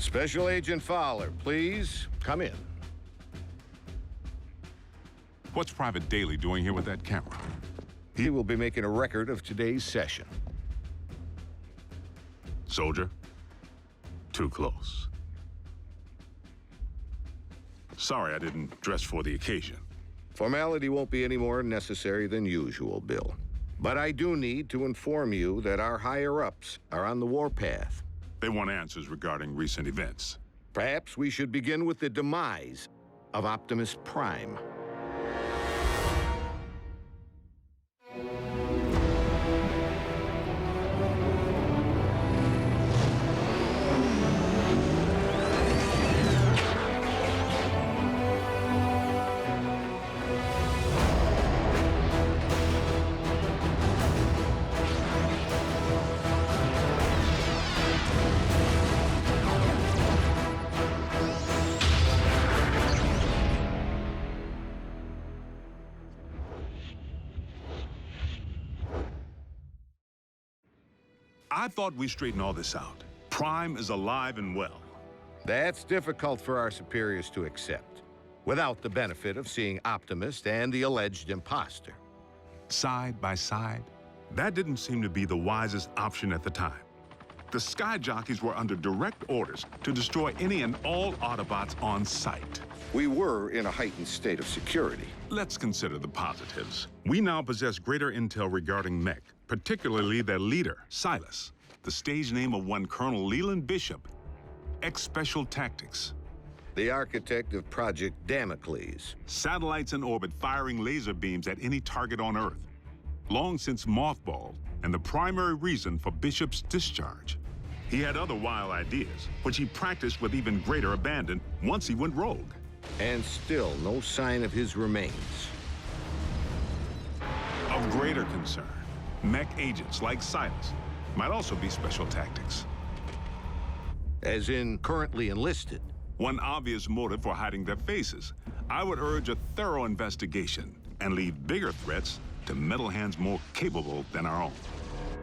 Special Agent Fowler, please come in. What's Private Daly doing here with that camera? He will be making a record of today's session. Soldier, too close. Sorry I didn't dress for the occasion. Formality won't be any more necessary than usual, Bill. But I do need to inform you that our higher-ups are on the warpath. They want answers regarding recent events. Perhaps we should begin with the demise of Optimus Prime. I thought we straightened all this out. Prime is alive and well. That's difficult for our superiors to accept, without the benefit of seeing Optimus and the alleged imposter. Side by side, that didn't seem to be the wisest option at the time. The Sky Jockeys were under direct orders to destroy any and all Autobots on sight. We were in a heightened state of security. Let's consider the positives. We now possess greater intel regarding Mech, particularly their leader, Silas, the stage name of one Colonel Leland Bishop, ex-Special Tactics. The architect of Project Damocles. Satellites in orbit firing laser beams at any target on Earth. Long since mothballed, and the primary reason for Bishop's discharge. He had other wild ideas, which he practiced with even greater abandon once he went rogue. And still no sign of his remains. Of greater concern, Mech agents like Silas might also be Special Tactics. As in currently enlisted. One obvious motive for hiding their faces. I would urge a thorough investigation and leave bigger threats to metal hands more capable than our own.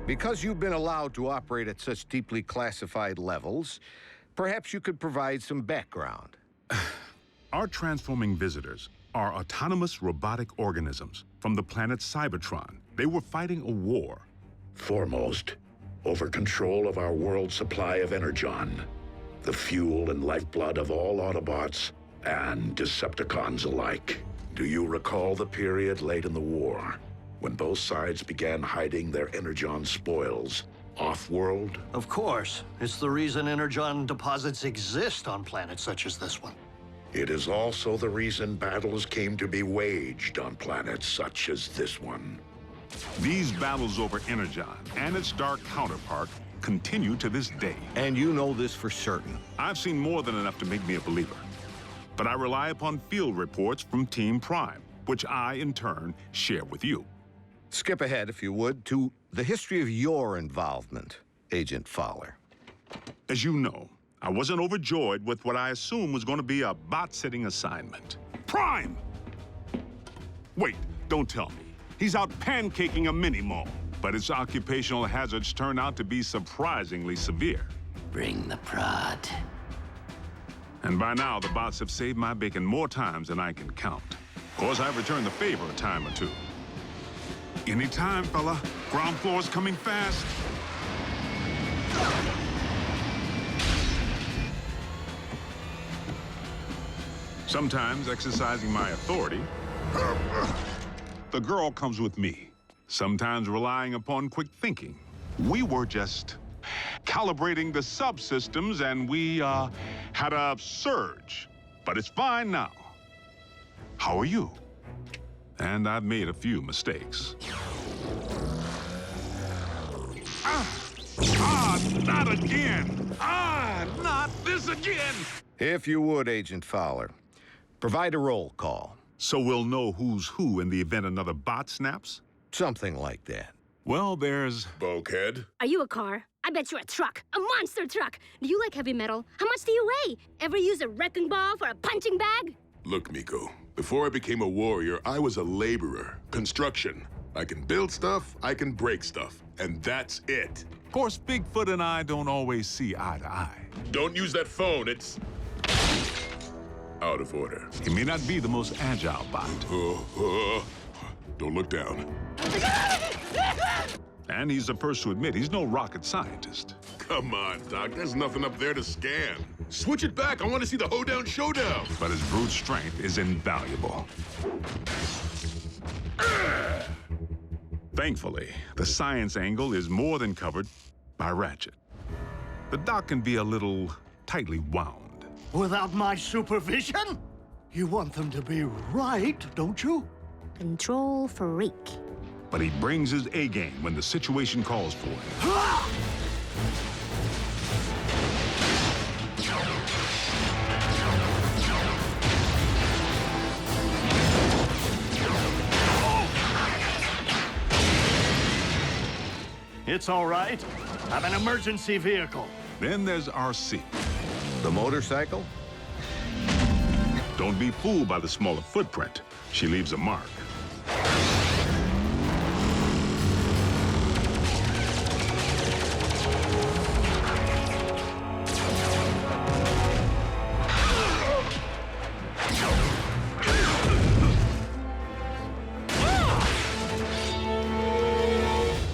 Because you've been allowed to operate at such deeply classified levels, perhaps you could provide some background. Our transforming visitors are autonomous robotic organisms from the planet Cybertron. They were fighting a war. Foremost, over control of our world's supply of Energon, the fuel and lifeblood of all Autobots and Decepticons alike. Do you recall the period late in the war, when both sides began hiding their Energon spoils off-world? Of course. It's the reason Energon deposits exist on planets such as this one. It is also the reason battles came to be waged on planets such as this one. These battles over Energon and its dark counterpart continue to this day. And you know this for certain. I've seen more than enough to make me a believer. But I rely upon field reports from Team Prime, which I, in turn, share with you. Skip ahead, if you would, to the history of your involvement, Agent Fowler. As you know, I wasn't overjoyed with what I assumed was going to be a bot-sitting assignment. Prime! Wait, don't tell me. He's out pancaking a mini-mall, but its occupational hazards turn out to be surprisingly severe. Bring the prod. And by now, the bots have saved my bacon more times than I can count. Of course, I've returned the favor a time or two. Anytime, fella. Ground floor's coming fast. Sometimes exercising my authority, the girl comes with me. Sometimes relying upon quick thinking. We were just calibrating the subsystems and we had a surge. But it's fine now. How are you? And I've made a few mistakes. Not again! Not this again! If you would, Agent Fowler, provide a roll call. So we'll know who's who in the event another bot snaps? Something like that. Well, there's... Bulkhead? Are you a car? I bet you're a truck. A monster truck. Do you like heavy metal? How much do you weigh? Ever use a wrecking ball for a punching bag? Look, Miko, before I became a warrior, I was a laborer. Construction. I can build stuff, I can break stuff. And that's it. course, Bigfoot and I don't always see eye to eye. Don't use that phone. It's out of order. He may not be the most agile bot. Don't look down. And he's the first to admit he's no rocket scientist. Come on, Doc. There's nothing up there to scan. Switch it back. I want to see the hoedown showdown. But his brute strength is invaluable. Thankfully, the science angle is more than covered by Ratchet. The dock can be a little tightly wound. Without my supervision? You want them to be right, don't you? Control freak. But he brings his A-game when the situation calls for it. It's all right. I'm an emergency vehicle. Then there's RC. The motorcycle? Don't be fooled by the smaller footprint. She leaves a mark.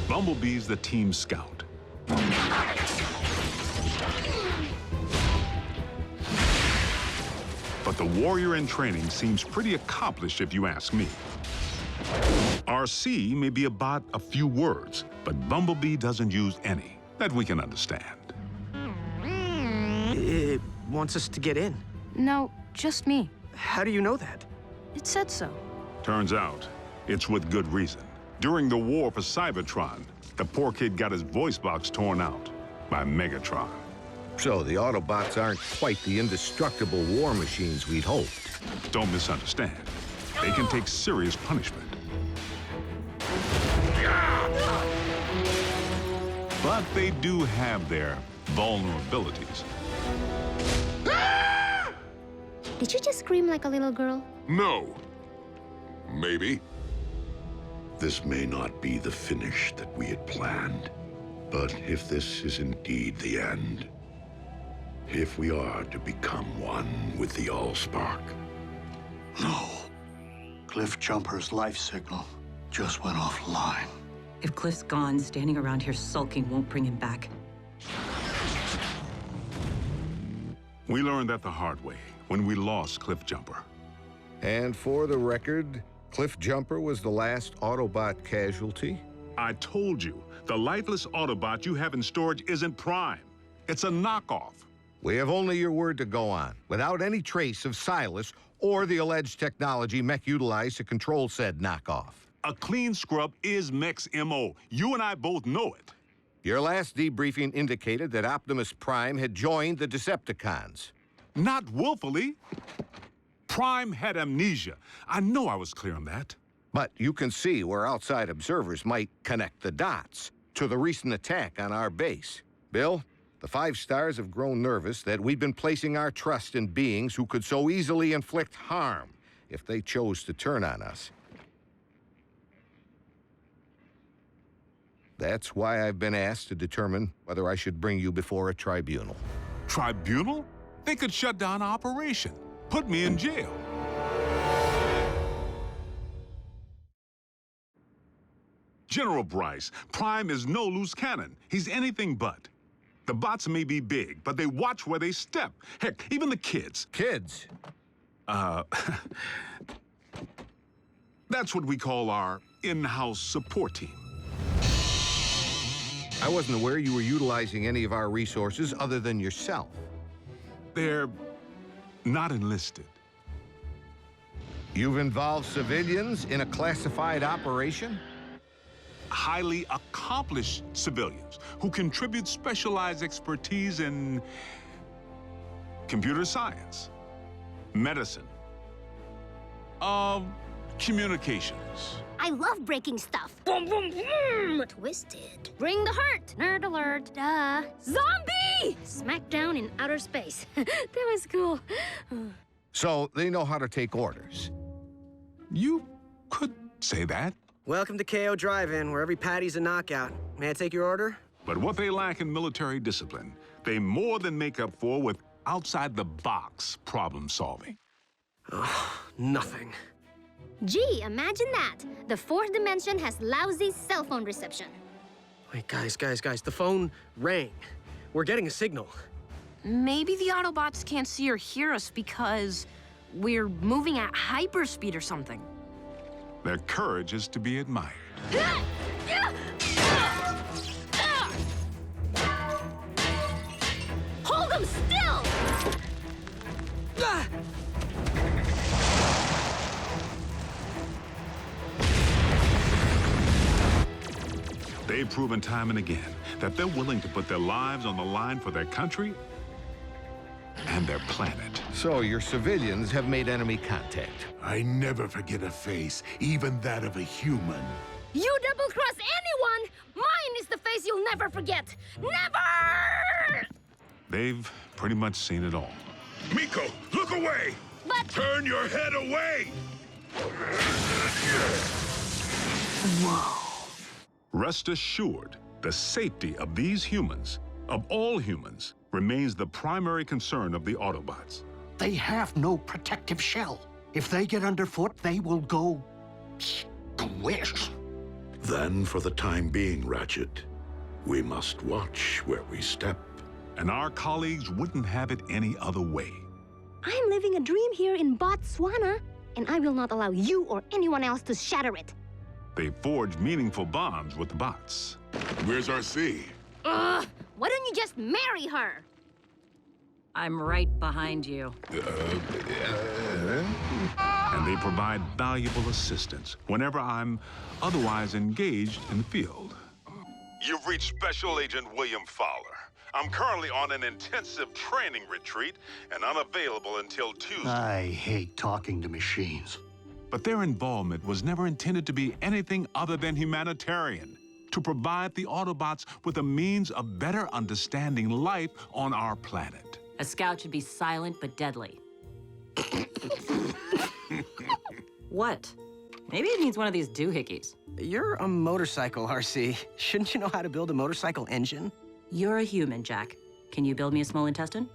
Bumblebee's the team scout. But the warrior in training seems pretty accomplished if you ask me. RC may be about a few words, but Bumblebee doesn't use any that we can understand. It wants us to get in. No, just me. How do you know that? It said so. Turns out, it's with good reason. During the war for Cybertron, the poor kid got his voice box torn out by Megatron. So the Autobots aren't quite the indestructible war machines we'd hoped. Don't misunderstand. They can take serious punishment. But they do have their vulnerabilities. Did you just scream like a little girl? No. Maybe. This may not be the finish that we had planned, but if this is indeed the end, if we are to become one with the Allspark. No. Cliff Jumper's life signal just went offline. If Cliff's gone, standing around here sulking won't bring him back. We learned that the hard way when we lost Cliff Jumper. And for the record, Cliff Jumper was the last Autobot casualty? I told you, the lifeless Autobot you have in storage isn't Prime. It's a knockoff. We have only your word to go on, without any trace of Silas or the alleged technology Mech utilized to control said knockoff. A clean scrub is Mech's MO. You and I both know it. Your last debriefing indicated that Optimus Prime had joined the Decepticons. Not willfully. Prime had amnesia. I know I was clear on that. But you can see where outside observers might connect the dots to the recent attack on our base. Bill, the 5 stars have grown nervous that we've been placing our trust in beings who could so easily inflict harm if they chose to turn on us. That's why I've been asked to determine whether I should bring you before a tribunal. Tribunal? They could shut down operation. Put me in jail. General Bryce, Prime is no loose cannon. He's anything but. The bots may be big, but they watch where they step. Heck, even the kids. Kids? That's what we call our in-house support team. I wasn't aware you were utilizing any of our resources other than yourself. They're not enlisted. You've involved civilians in a classified operation? Highly accomplished civilians who contribute specialized expertise in computer science, medicine, communications. I love breaking stuff. Boom, boom, boom. Twisted. Bring the hurt. Nerd alert. Duh. Zombie! Smackdown in outer space. That was cool. So they know how to take orders. You could say that. Welcome to KO Drive-In, where every patty's a knockout. May I take your order? But what they lack in military discipline, they more than make up for with outside-the-box problem solving. Nothing. Gee, imagine that. The fourth dimension has lousy cell phone reception. Wait, guys, the phone rang. We're getting a signal. Maybe the Autobots can't see or hear us because we're moving at hyperspeed or something. Their courage is to be admired. Hold them still! They've proven time and again that they're willing to put their lives on the line for their country and their planet. So your civilians have made enemy contact. I never forget a face, even that of a human. You double-cross anyone! Mine is the face you'll never forget! Never! They've pretty much seen it all. Miko, look away! But... Turn your head away! Rest assured, the safety of these humans, of all humans, remains the primary concern of the Autobots. They have no protective shell. If they get underfoot, they will go squish. Then, for the time being, Ratchet, we must watch where we step. And our colleagues wouldn't have it any other way. I'm living a dream here in Botswana, and I will not allow you or anyone else to shatter it. They forged meaningful bonds with the bots. Where's RC? Why don't you just marry her? I'm right behind you. And they provide valuable assistance whenever I'm otherwise engaged in the field. You've reached Special Agent William Fowler. I'm currently on an intensive training retreat and unavailable until Tuesday. I hate talking to machines. But their involvement was never intended to be anything other than humanitarian, to provide the Autobots with a means of better understanding life on our planet. A scout should be silent but deadly. What? Maybe it needs one of these doohickeys. You're a motorcycle, RC. Shouldn't you know how to build a motorcycle engine? You're a human, Jack. Can you build me a small intestine?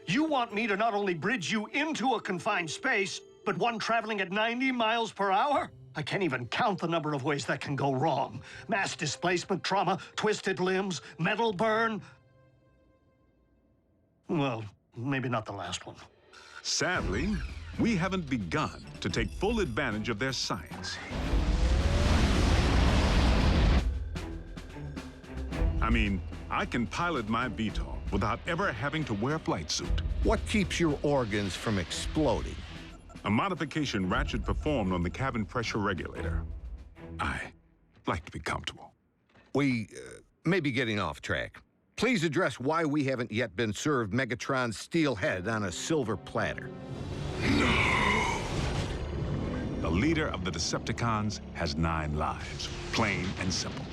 You want me to not only bridge you into a confined space, but one traveling at 90 miles per hour? I can't even count the number of ways that can go wrong. Mass displacement trauma, twisted limbs, metal burn. Well, maybe not the last one. Sadly, we haven't begun to take full advantage of their science. I mean, I can pilot my VTOL without ever having to wear a flight suit. What keeps your organs from exploding? A modification Ratchet performed on the cabin pressure regulator. I like to be comfortable. We may be getting off track. Please address why we haven't yet been served Megatron's steel head on a silver platter. The leader of the Decepticons has 9 lives, plain and simple.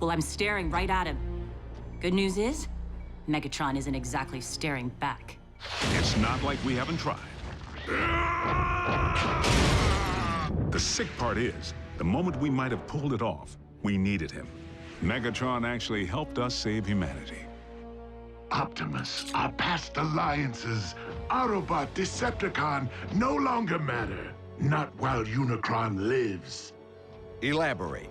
Well, I'm staring right at him. Good news is, Megatron isn't exactly staring back. It's not like we haven't tried. The sick part is, the moment we might have pulled it off, we needed him. Megatron actually helped us save humanity. Optimus, our past alliances, Autobot, Decepticon, no longer matter. Not while Unicron lives. Elaborate.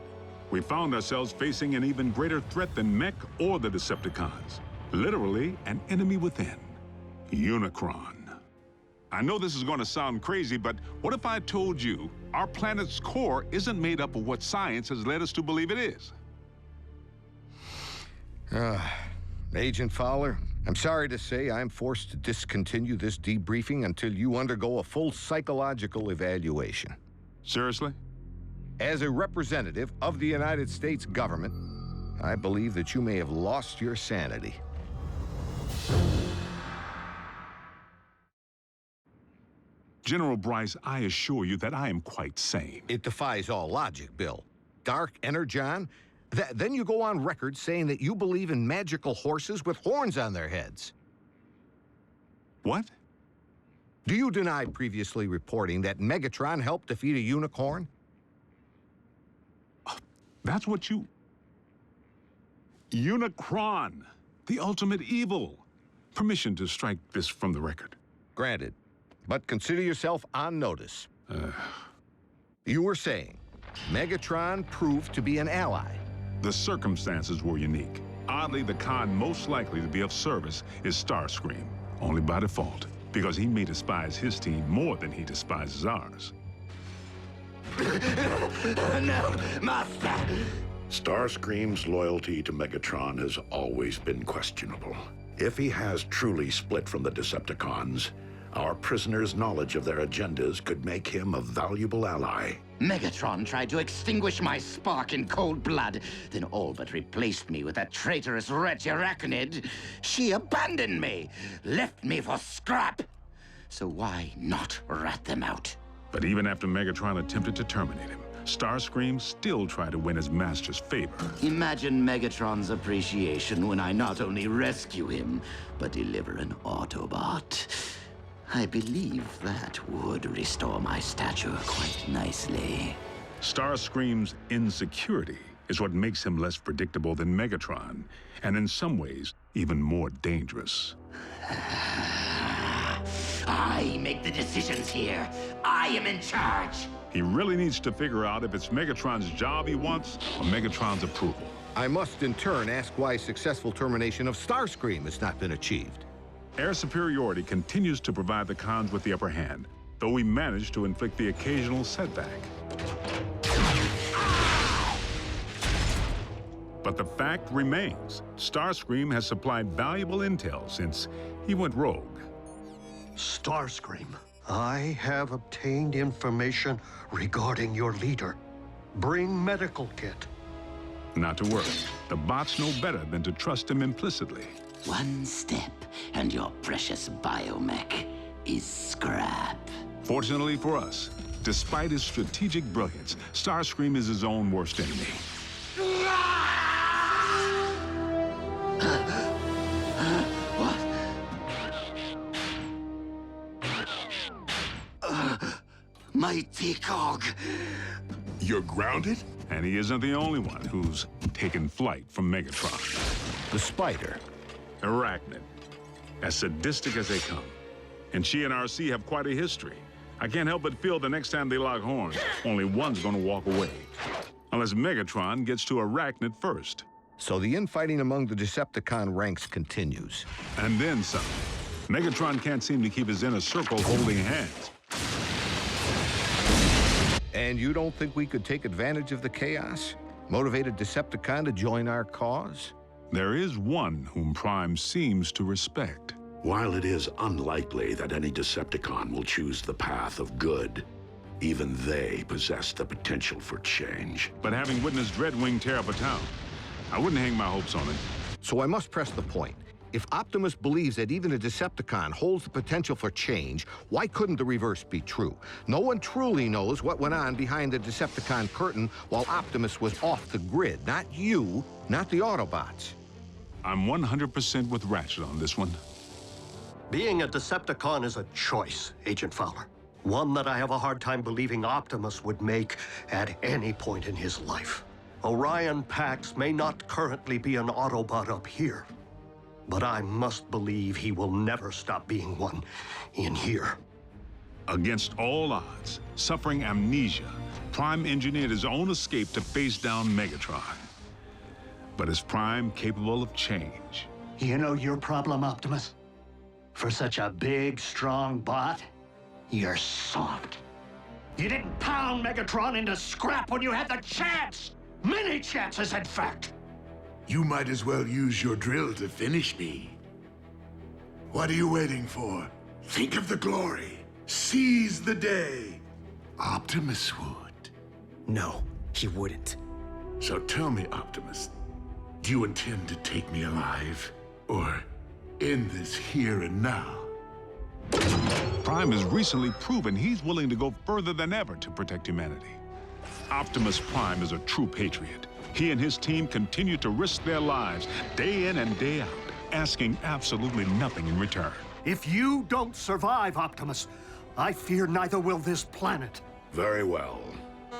We found ourselves facing an even greater threat than Mech or the Decepticons. Literally, an enemy within. Unicron. I know this is going to sound crazy, but what if I told you our planet's core isn't made up of what science has led us to believe it is? Agent Fowler, I'm sorry to say I'm forced to discontinue this debriefing until you undergo a full psychological evaluation. Seriously? As a representative of the United States government, I believe that you may have lost your sanity. General Bryce, I assure you that I am quite sane. It defies all logic, Bill. Dark Energon? Then you go on record saying that you believe in magical horses with horns on their heads. What? Do you deny previously reporting that Megatron helped defeat a unicorn? That's what you... Unicron, the ultimate evil. Permission to strike this from the record. Granted. But consider yourself on notice. You were saying Megatron proved to be an ally. The circumstances were unique. Oddly, the con most likely to be of service is Starscream, only by default, because he may despise his team more than he despises ours. No, Master! Starscream's loyalty to Megatron has always been questionable. If he has truly split from the Decepticons, our prisoner's knowledge of their agendas could make him a valuable ally. Megatron tried to extinguish my spark in cold blood, then all but replaced me with that traitorous wretch Arachnid. She abandoned me, left me for scrap. So why not rat them out? But even after Megatron attempted to terminate him, Starscream still tried to win his master's favor. Imagine Megatron's appreciation when I not only rescue him, but deliver an Autobot. I believe that would restore my stature quite nicely. Starscream's insecurity is what makes him less predictable than Megatron, and in some ways, even more dangerous. I make the decisions here. I am in charge. He really needs to figure out if it's Megatron's job he wants or Megatron's approval. I must in turn ask why successful termination of Starscream has not been achieved. Air superiority continues to provide the cons with the upper hand, though we manage to inflict the occasional setback. But the fact remains, Starscream has supplied valuable intel since he went rogue. Starscream, I have obtained information regarding your leader. Bring medical kit. Not to worry, the bots know better than to trust him implicitly. One step, and your precious biomech is scrap. Fortunately for us, despite his strategic brilliance, Starscream is his own worst enemy. What? Mighty Cog. You're grounded? And he isn't the only one who's taken flight from Megatron. The Spider. Arachnid, as sadistic as they come. And she and RC have quite a history. I can't help but feel the next time they lock horns, only one's gonna walk away. Unless Megatron gets to Arachnid first. So the infighting among the Decepticon ranks continues. And then some. Megatron can't seem to keep his inner circle holding hands. And you don't think we could take advantage of the chaos? Motivate a Decepticon to join our cause? There is one whom Prime seems to respect. While it is unlikely that any Decepticon will choose the path of good, even they possess the potential for change. But having witnessed Dreadwing tear up a town, I wouldn't hang my hopes on it. So I must press the point. If Optimus believes that even a Decepticon holds the potential for change, why couldn't the reverse be true? No one truly knows what went on behind the Decepticon curtain while Optimus was off the grid. Not you, not the Autobots. I'm 100% with Ratchet on this one. Being a Decepticon is a choice, Agent Fowler. One that I have a hard time believing Optimus would make at any point in his life. Orion Pax may not currently be an Autobot up here, but I must believe he will never stop being one in here. Against all odds, suffering amnesia, Prime engineered his own escape to face down Megatron. But is Prime capable of change? You know your problem, Optimus? For such a big, strong bot, you're soft. You didn't pound Megatron into scrap when you had the chance! Many chances, in fact! You might as well use your drill to finish me. What are you waiting for? Think of the glory. Seize the day. Optimus would. No, he wouldn't. So tell me, Optimus, do you intend to take me alive? Or end this here and now? Prime has recently proven he's willing to go further than ever to protect humanity. Optimus Prime is a true patriot. He and his team continue to risk their lives day in and day out, asking absolutely nothing in return. If you don't survive, Optimus, I fear neither will this planet. Very well.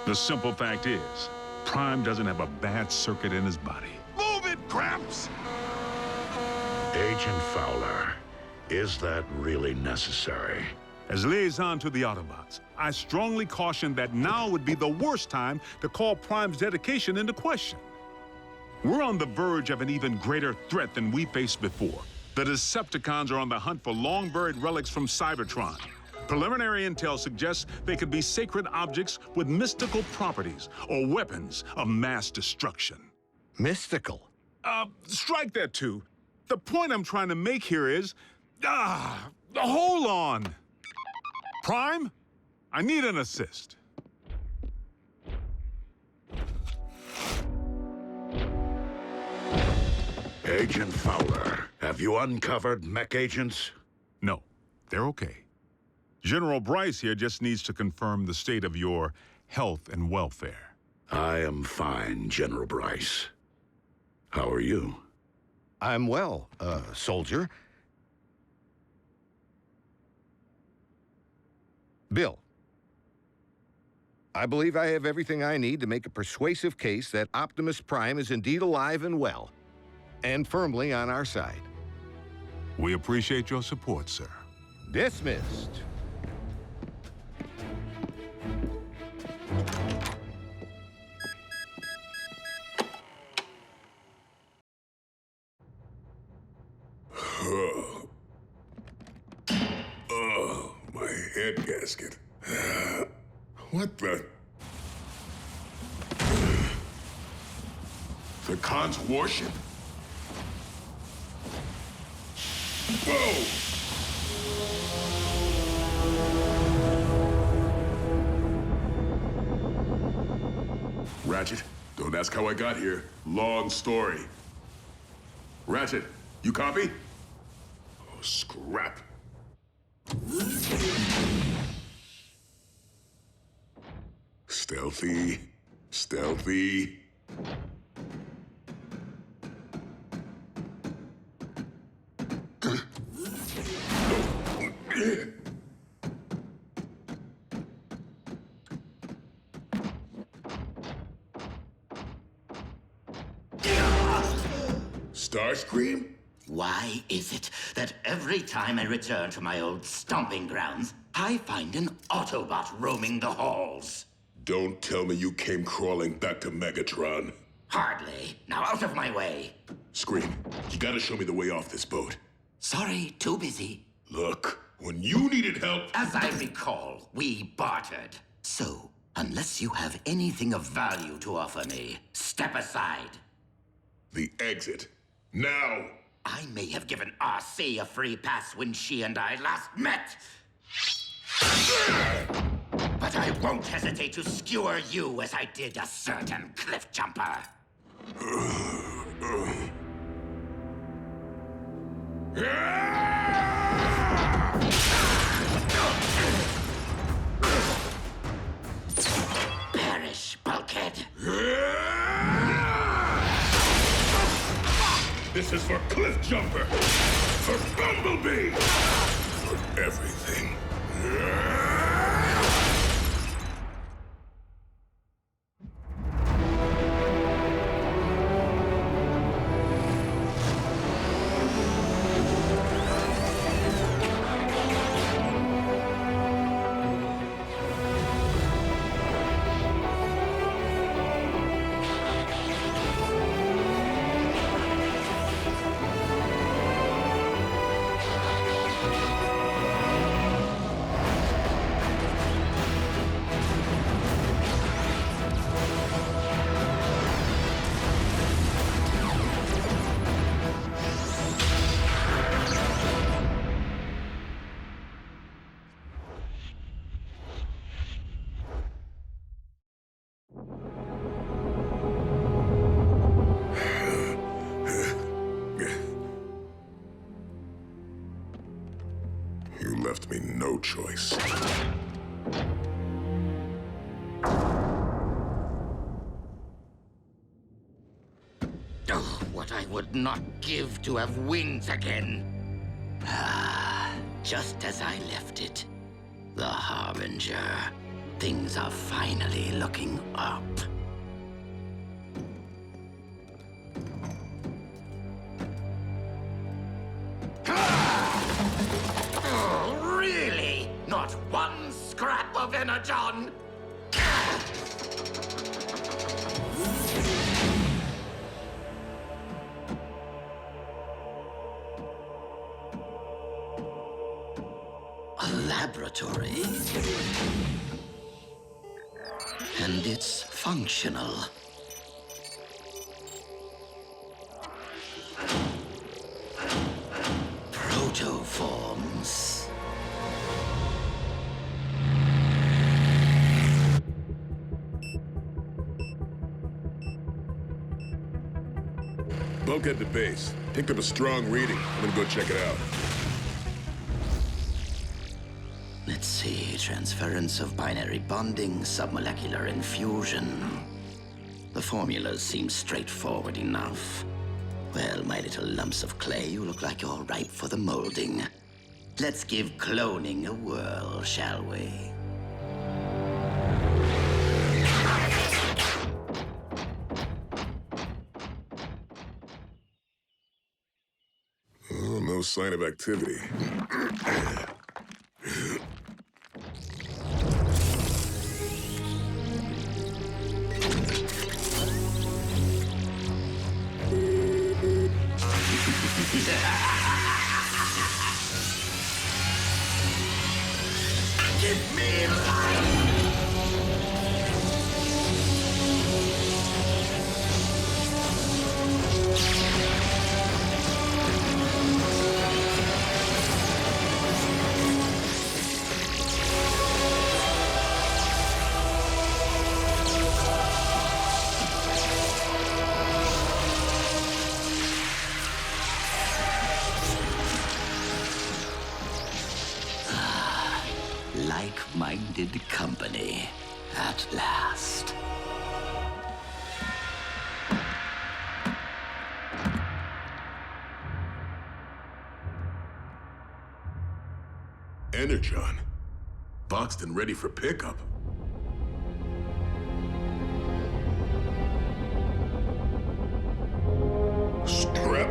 The simple fact is, Prime doesn't have a bad circuit in his body. Move it, Gramps! Agent Fowler, is that really necessary? As liaison to the Autobots, I strongly caution that now would be the worst time to call Prime's dedication into question. We're on the verge of an even greater threat than we faced before. The Decepticons are on the hunt for long-buried relics from Cybertron. Preliminary intel suggests they could be sacred objects with mystical properties or weapons of mass destruction. Mystical? Strike that too. The point I'm trying to make here is, hold on. Prime, I need an assist. Agent Fowler, have you uncovered mech agents? No, they're okay. General Bryce here just needs to confirm the state of your health and welfare. I am fine, General Bryce. How are you? I'm well, soldier. Bill, I believe I have everything I need to make a persuasive case that Optimus Prime is indeed alive and well, and firmly on our side. We appreciate your support, sir. Dismissed. Oh, my head gasket. What the? The Khan's warship? Whoa! Ratchet, don't ask how I got here. Long story. Ratchet, you copy? Oh, scrap. Stealthy, stealthy. Starscream? Why is it that every time I return to my old stomping grounds, I find an Autobot roaming the halls? Don't tell me you came crawling back to Megatron. Hardly. Now out of my way. Scream, you gotta show me the way off this boat. Sorry, too busy. Look, when you needed help... As I recall, we bartered. So, unless you have anything of value to offer me, step aside. The exit. Now! I may have given RC a free pass when she and I last met. But I won't hesitate to skewer you as I did a certain cliff jumper. Perish, bulkhead. This is for Cliff Jumper! For Bumblebee! For everything. You left me no choice. Oh, what I would not give to have wings again. Ah, just as I left it. The Harbinger. Things are finally looking up. not one scrap of Energon! A laboratory. And it's functional. Protoforms. Bulkhead to base. Picked up a strong reading. I'm gonna go check it out. Let's see. Transference of binary bonding, submolecular infusion. The formulas seem straightforward enough. Well, my little lumps of clay, you look like you're ripe for the molding. Let's give cloning a whirl, shall we? Oh, no sign of activity. Give me life! Like-minded company, at last. Energon. Boxed and ready for pickup. Strap.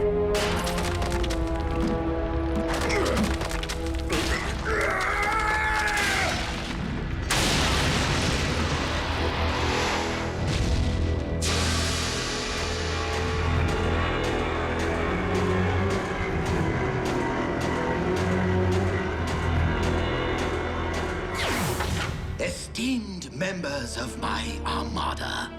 Esteemed members of my armada,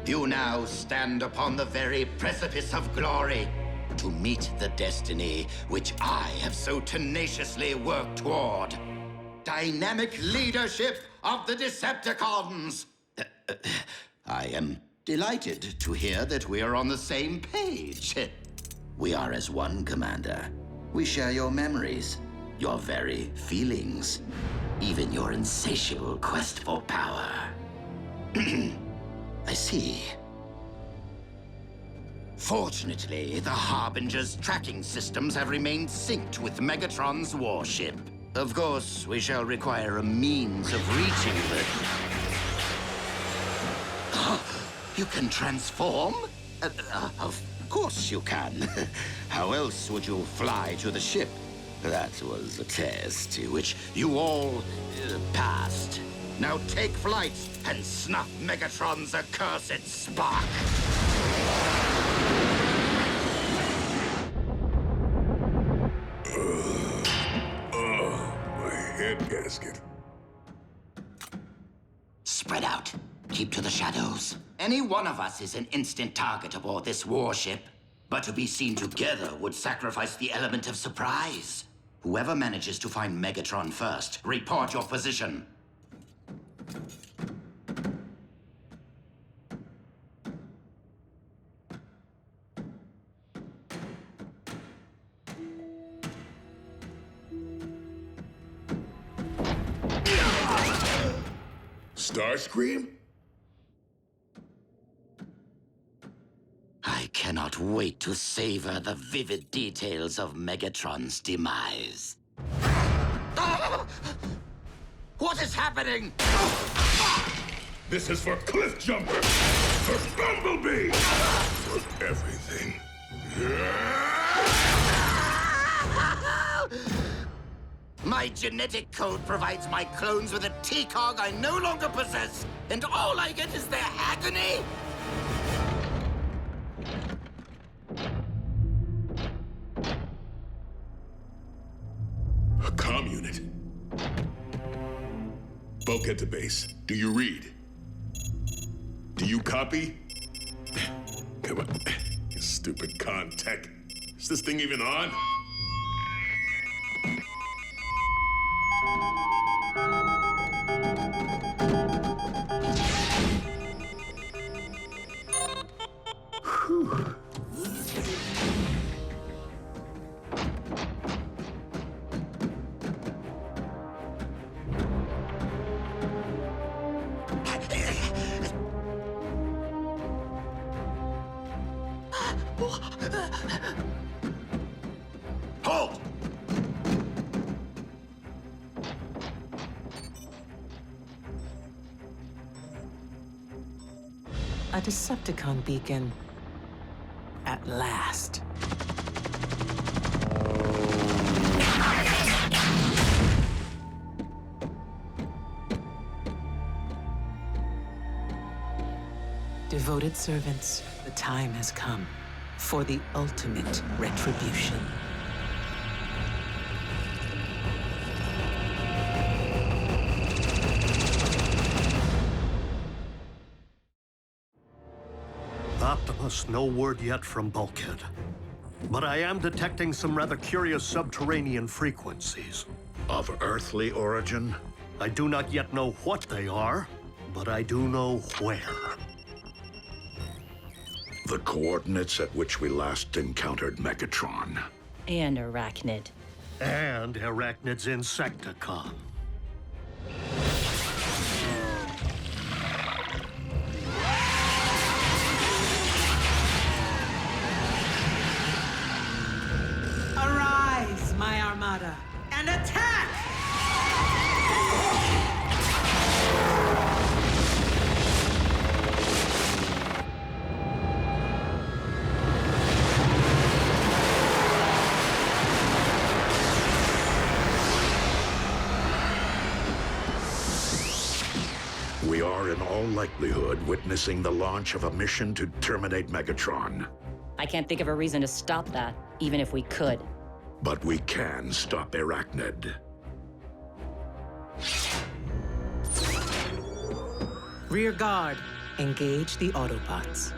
you now stand upon the very precipice of glory to meet the destiny which I have so tenaciously worked toward. Dynamic leadership of the Decepticons! I am delighted to hear that we are on the same page. We are as one, Commander. We share your memories, your very feelings, even your insatiable quest for power. I see. Fortunately, the Harbinger's tracking systems have remained synced with Megatron's warship. Of course, we shall require a means of reaching the... You can transform? Of course you can. How else would you fly to the ship? That was a test which you all passed. Now take flight and snuff Megatron's accursed spark. My head gasket. Spread out. Keep to the shadows. Any one of us is an instant target aboard this warship. But to be seen together would sacrifice the element of surprise. Whoever manages to find Megatron first, report your position. Starscream? I cannot wait to savor the vivid details of Megatron's demise. What is happening? This is for Cliffjumper! For Bumblebee! For everything. My My genetic code provides my clones with a T-cog I no longer possess, and all I get is their agony? A comm unit. Bulkhead to base. Do you read? Do you copy? Come on, you stupid con tech. Is this thing even on? Halt! A Decepticon beacon. At last. Devoted servants, the time has come for the ultimate retribution. Optimus, no word yet from Bulkhead. But I am detecting some rather curious subterranean frequencies. Of earthly origin? I do not yet know what they are, but I do know where. The coordinates at which we last encountered Megatron. And Arachnid. And Arachnid's Insecticon. Arise, my armada, and attack! We are in all likelihood witnessing the launch of a mission to terminate Megatron. I can't think of a reason to stop that, even if we could. But we can stop Arachnid. Rear guard, engage the Autobots.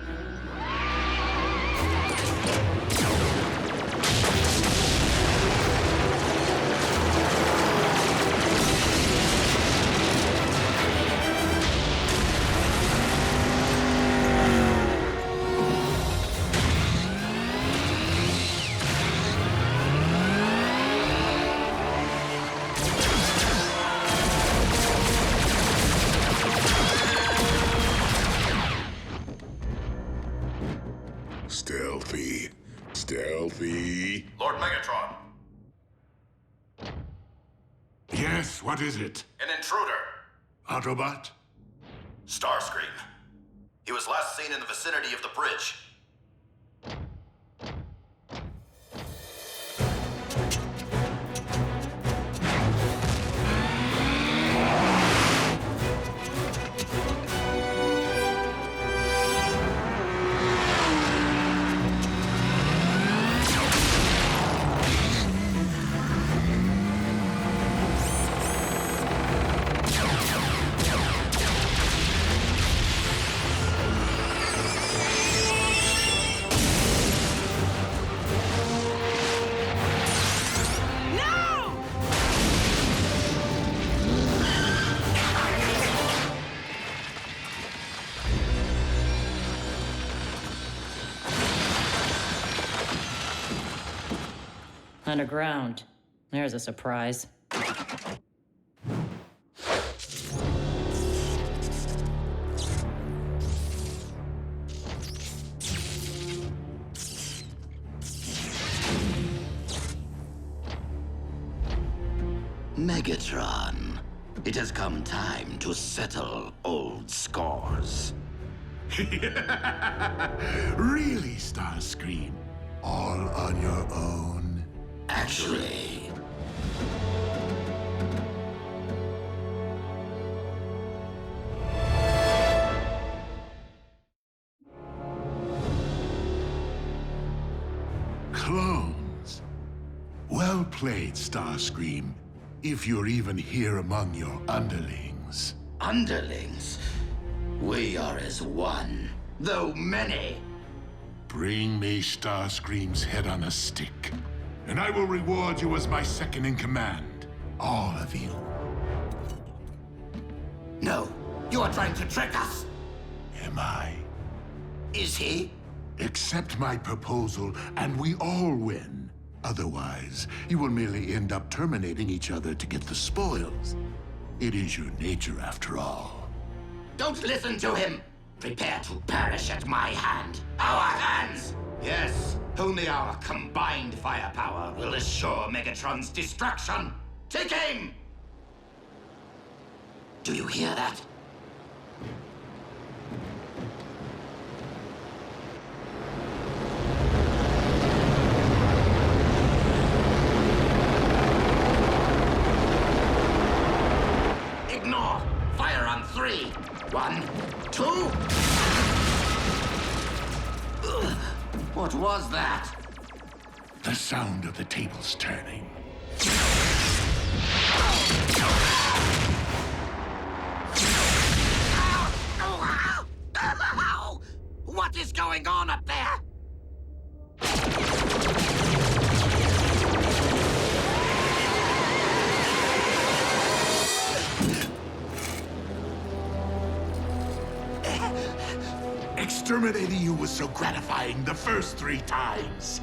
Stealthy. Stealthy. Lord Megatron, Yes, what is it? an intruder. Autobot? Starscream. He was last seen in the vicinity of the bridge. Underground. There's a surprise. Megatron, it has come time to settle old scores. Really, Starscream? All on your own? Actually, Clones. Well played, Starscream. If you're even here among your underlings. Underlings? We are as one, though many. Bring me Starscream's head on a stick, and I will reward you as my second in command. All of you. No, you are trying to trick us. Am I? Is he? Accept my proposal, and we all win. Otherwise, you will merely end up terminating each other to get the spoils. It is your nature, after all. Don't listen to him! Prepare to perish at my hand. Our hands! Yes, only our combined firepower will assure Megatron's destruction. Take aim! Do you hear that? Ignore! Fire on 3. 1, 2... Ugh. What was that? The sound of the tables turning. What is going on up there? Exterminating you was so gratifying the first 3 times.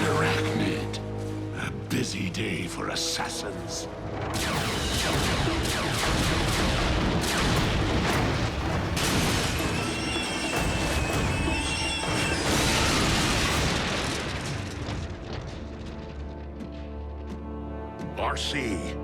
Arachnid. A busy day for assassins. RC.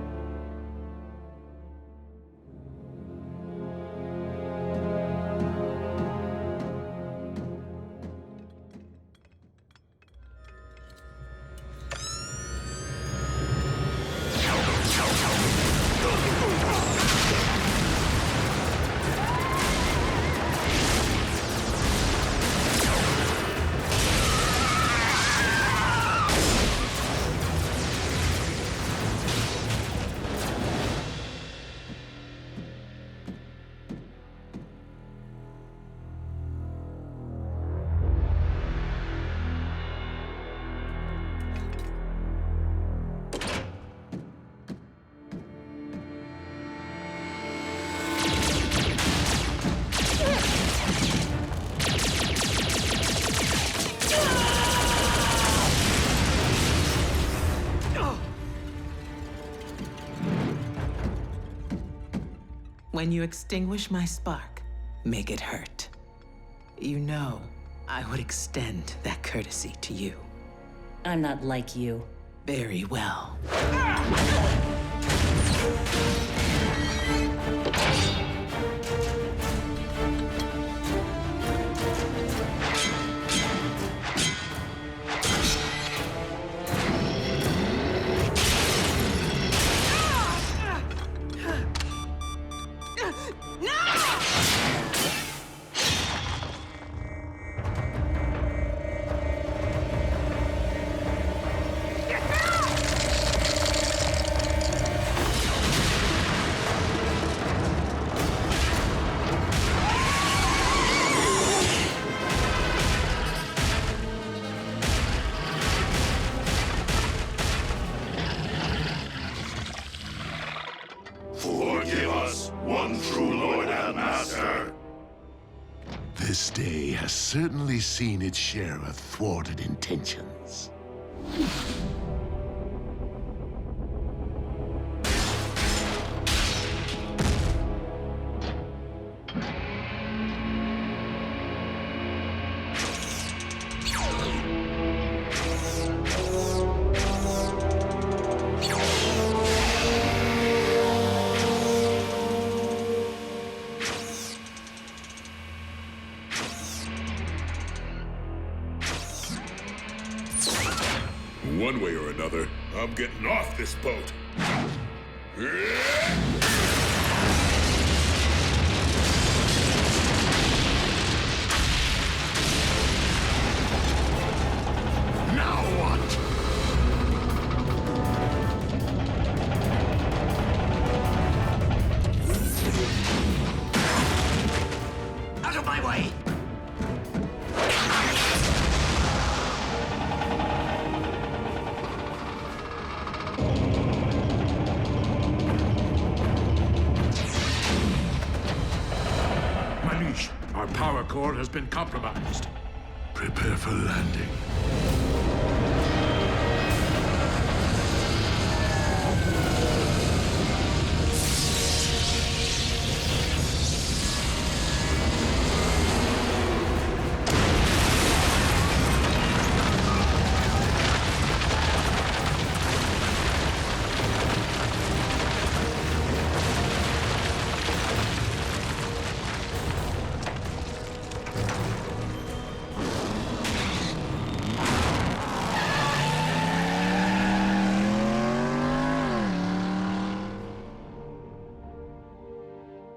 When you extinguish my spark, make it hurt. You know, I would extend that courtesy to you. I'm not like you. Very well. Forgive us, one true Lord and Master. This day has certainly seen its share of thwarted intentions. One way or another, I'm getting off this boat. Now what? Out of my way! Manish, our power core has been compromised. Prepare for landing.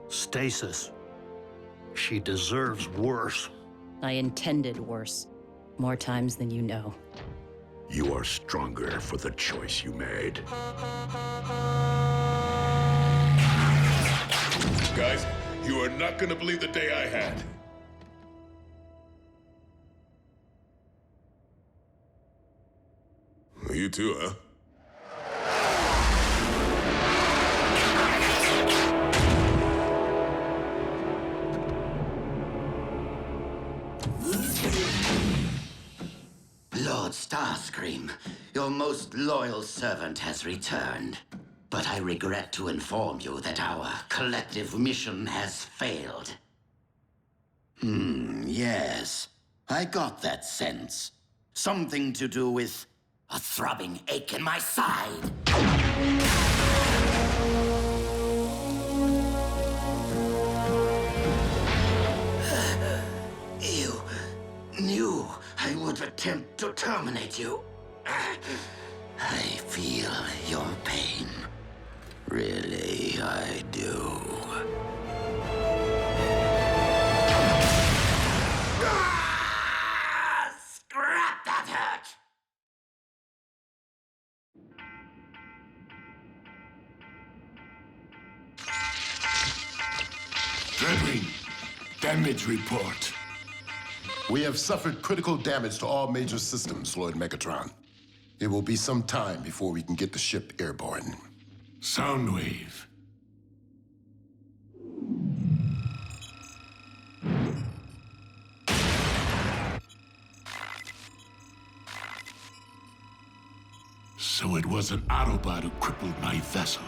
Stasis. She deserves worse. I intended worse. More times than you know. You are stronger for the choice you made. Guys, you are not gonna believe the day I had. You too, huh? Lord Starscream, your most loyal servant has returned. But I regret to inform you that our collective mission has failed. Yes. I got that sense. Something to do with a throbbing ache in my side. You knew I would attempt to terminate you. I feel your pain. Really, I do. Scrap that hurt! Dreadwing, damage report. We have suffered critical damage to all major systems, Lord Megatron. It will be some time before we can get the ship airborne. Soundwave. So it was an Autobot who crippled my vessel.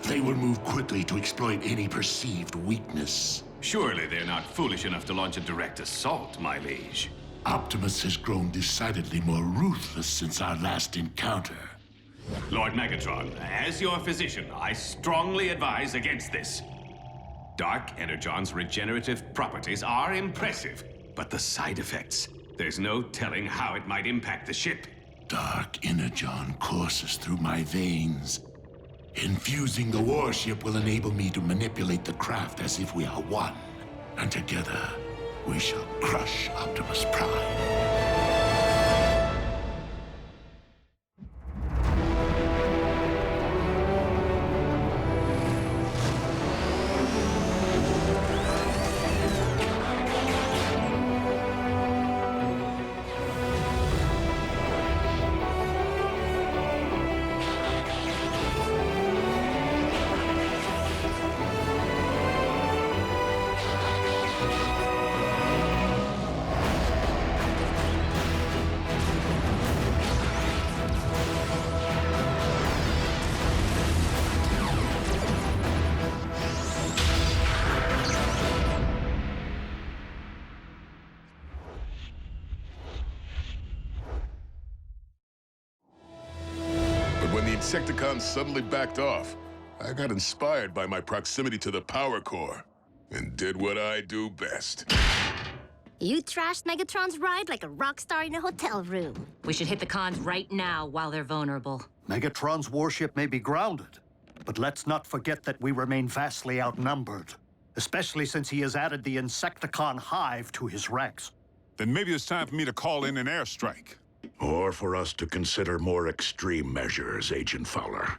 They will move quickly to exploit any perceived weakness. Surely they're not foolish enough to launch a direct assault, my liege. Optimus has grown decidedly more ruthless since our last encounter. Lord Megatron, as your physician, I strongly advise against this. Dark Energon's regenerative properties are impressive, but the side effects, there's no telling how it might impact the ship. Dark Energon courses through my veins. Infusing the warship will enable me to manipulate the craft as if we are one. And together, we shall crush Optimus Prime. When the Decepticons suddenly backed off, I got inspired by my proximity to the power core and did what I do best. You trashed Megatron's ride like a rock star in a hotel room. We should hit the cons right now while they're vulnerable. Megatron's warship may be grounded, but let's not forget that we remain vastly outnumbered, especially since he has added the Insecticon hive to his ranks. Then maybe it's time for me to call in an airstrike. Or for us to consider more extreme measures, Agent Fowler.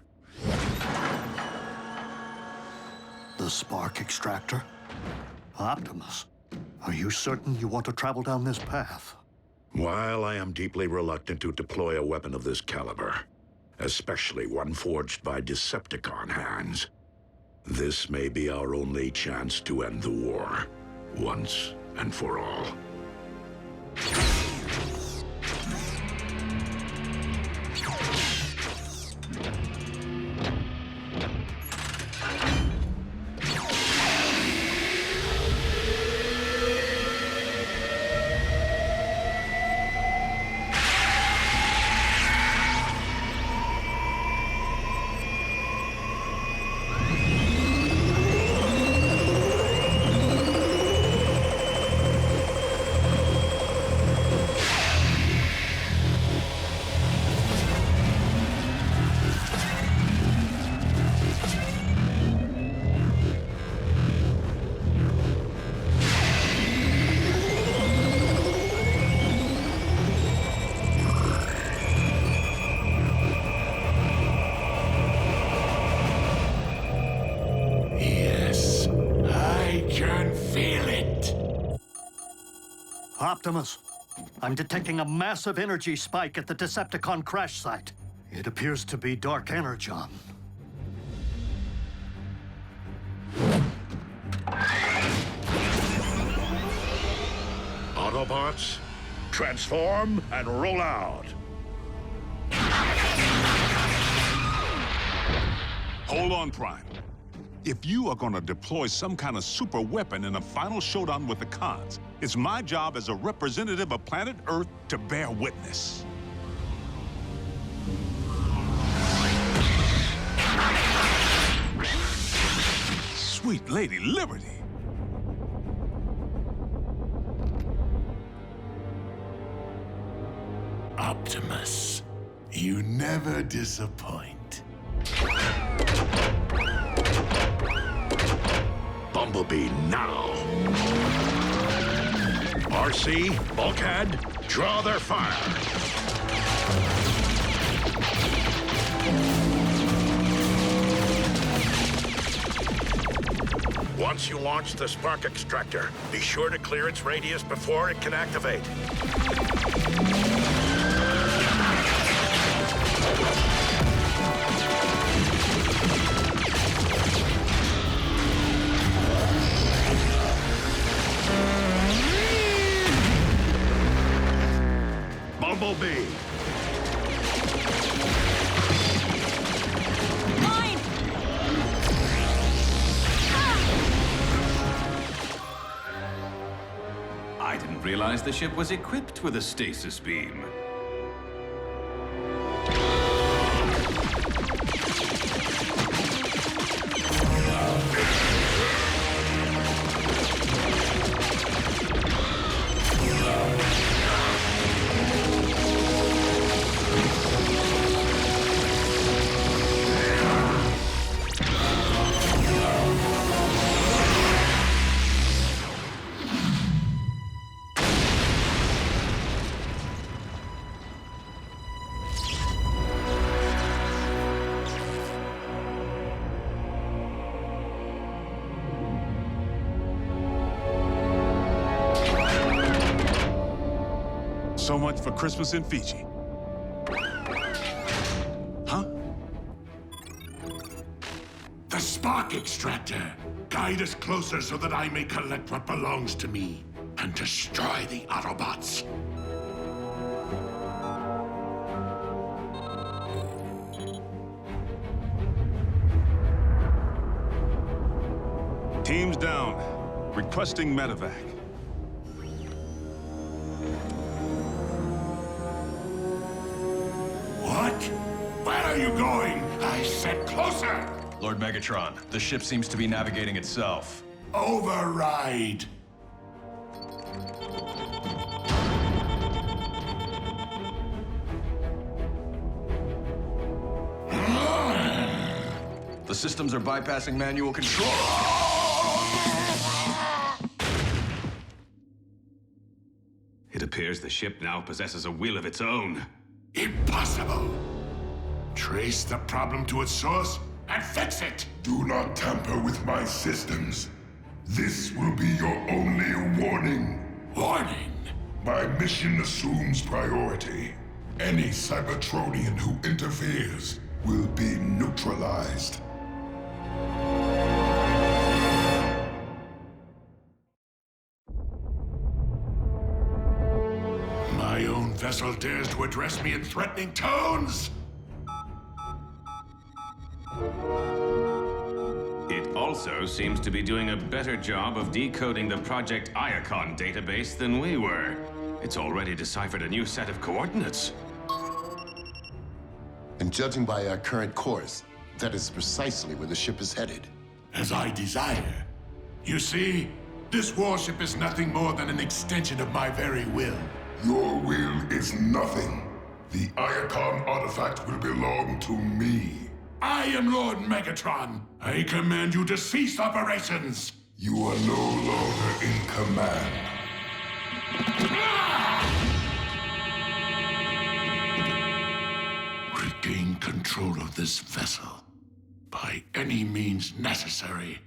The spark extractor? Optimus, are you certain you want to travel down this path? While I am deeply reluctant to deploy a weapon of this caliber, especially one forged by Decepticon hands, this may be our only chance to end the war, once and for all. Optimus, I'm detecting a massive energy spike at the Decepticon crash site. It appears to be Dark Energon. Autobots, transform and roll out. Hold on, Prime. If you are going to deploy some kind of super weapon in a final showdown with the cons, it's my job as a representative of planet Earth to bear witness. Sweet Lady Liberty. Optimus, you never disappoint. Bumblebee now. RC, Bulkhead, draw their fire. Once you launch the spark extractor, be sure to clear its radius before it can activate. Bumblebee. Mine! I didn't realize the ship was equipped with a stasis beam. So much for Christmas in Fiji. Huh? The spark extractor. Guide us closer so that I may collect what belongs to me and destroy the Autobots. Teams down. Requesting medevac. What? Where are you going? I said closer! Lord Megatron, the ship seems to be navigating itself. Override! The systems are bypassing manual control. It appears the ship now possesses a will of its own. Impossible! Trace the problem to its source and fix it! Do not tamper with my systems. This will be your only warning. Warning? My mission assumes priority. Any Cybertronian who interferes will be neutralized. My own vessel dares to address me in threatening tones? It also seems to be doing a better job of decoding the Project Iacon database than we were. It's already deciphered a new set of coordinates. And judging by our current course, that is precisely where the ship is headed. As I desire. You see, this warship is nothing more than an extension of my very will. Your will is nothing. The Iacon artifact will belong to me. I am Lord Megatron. I command you to cease operations. You are no longer in command. Regain control of this vessel by any means necessary.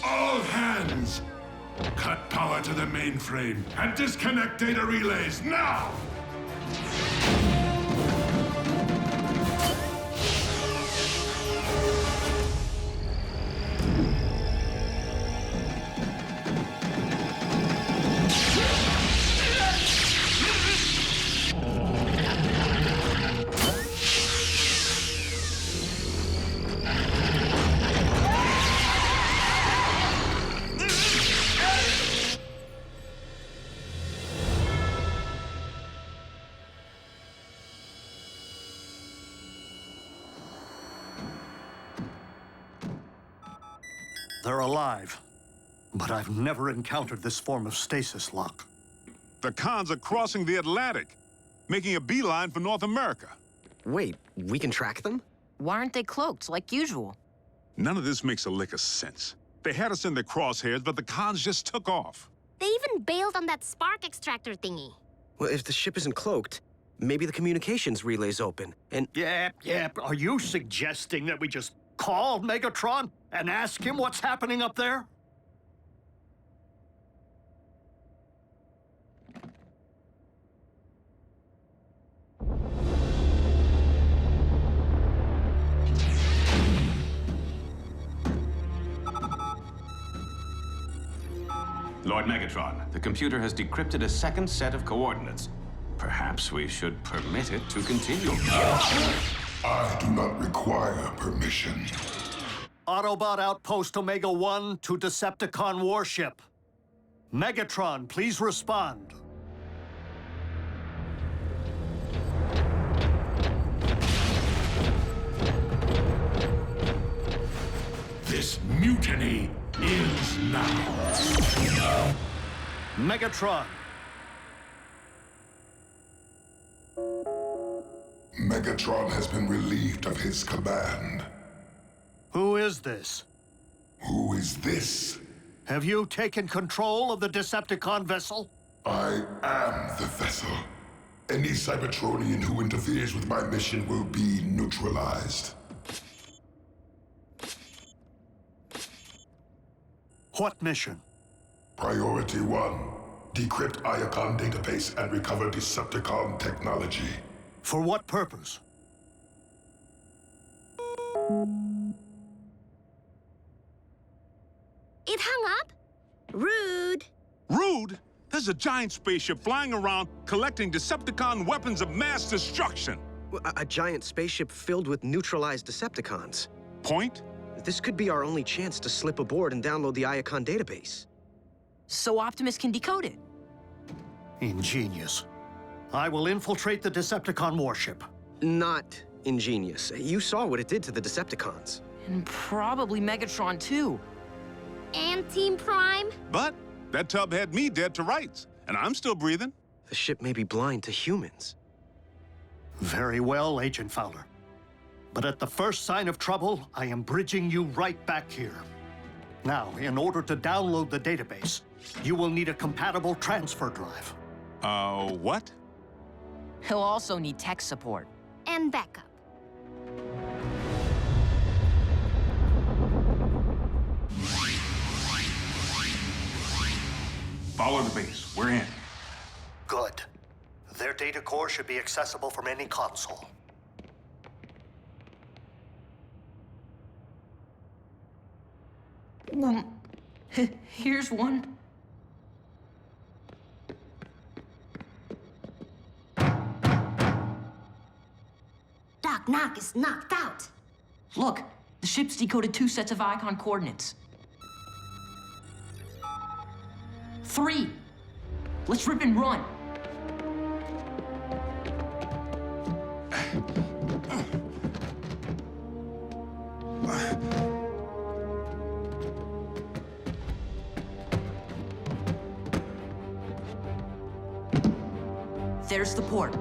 All hands! Cut power to the mainframe and disconnect data relays now! They're alive, but I've never encountered this form of stasis lock. The cons are crossing the Atlantic, making a beeline for North America. Wait, we can track them? Why aren't they cloaked, like usual? None of this makes a lick of sense. They had us in their crosshairs, but the cons just took off. They even bailed on that spark extractor thingy. Well, if the ship isn't cloaked, maybe the communications relay's open, and... Yep. Are you suggesting that we just call Megatron and ask him what's happening up there? Lord Megatron, the computer has decrypted a second set of coordinates. Perhaps we should permit it to continue. I do not require permission. Autobot Outpost Omega-1 to Decepticon Warship. Megatron, please respond. This mutiny ends now. Megatron. Megatron has been relieved of his command. Who is this? Who is this? Have you taken control of the Decepticon vessel? I am the vessel. Any Cybertronian who interferes with my mission will be neutralized. What mission? Priority 1. Decrypt Iacon database and recover Decepticon technology. For what purpose? It hung up? Rude. Rude? There's a giant spaceship flying around collecting Decepticon weapons of mass destruction. A giant spaceship filled with neutralized Decepticons. Point? This could be our only chance to slip aboard and download the Iacon database. So Optimus can decode it. Ingenious. I will infiltrate the Decepticon warship. Not ingenious. You saw what it did to the Decepticons. And probably Megatron, too. And Team Prime? But That tub had me dead to rights, and I'm still breathing. The ship may be blind to humans. Very well, Agent Fowler. But at the first sign of trouble, I am bridging you right back here. Now, in order to download the database, you will need a compatible transfer drive. What? He'll also need tech support. And backup. Follow the base. We're in. Good. Their data core should be accessible from any console. Here's one. Doc Knock is knocked out. Look, the ship's decoded 2 sets of icon coordinates. 3. Let's rip and run. There's the port.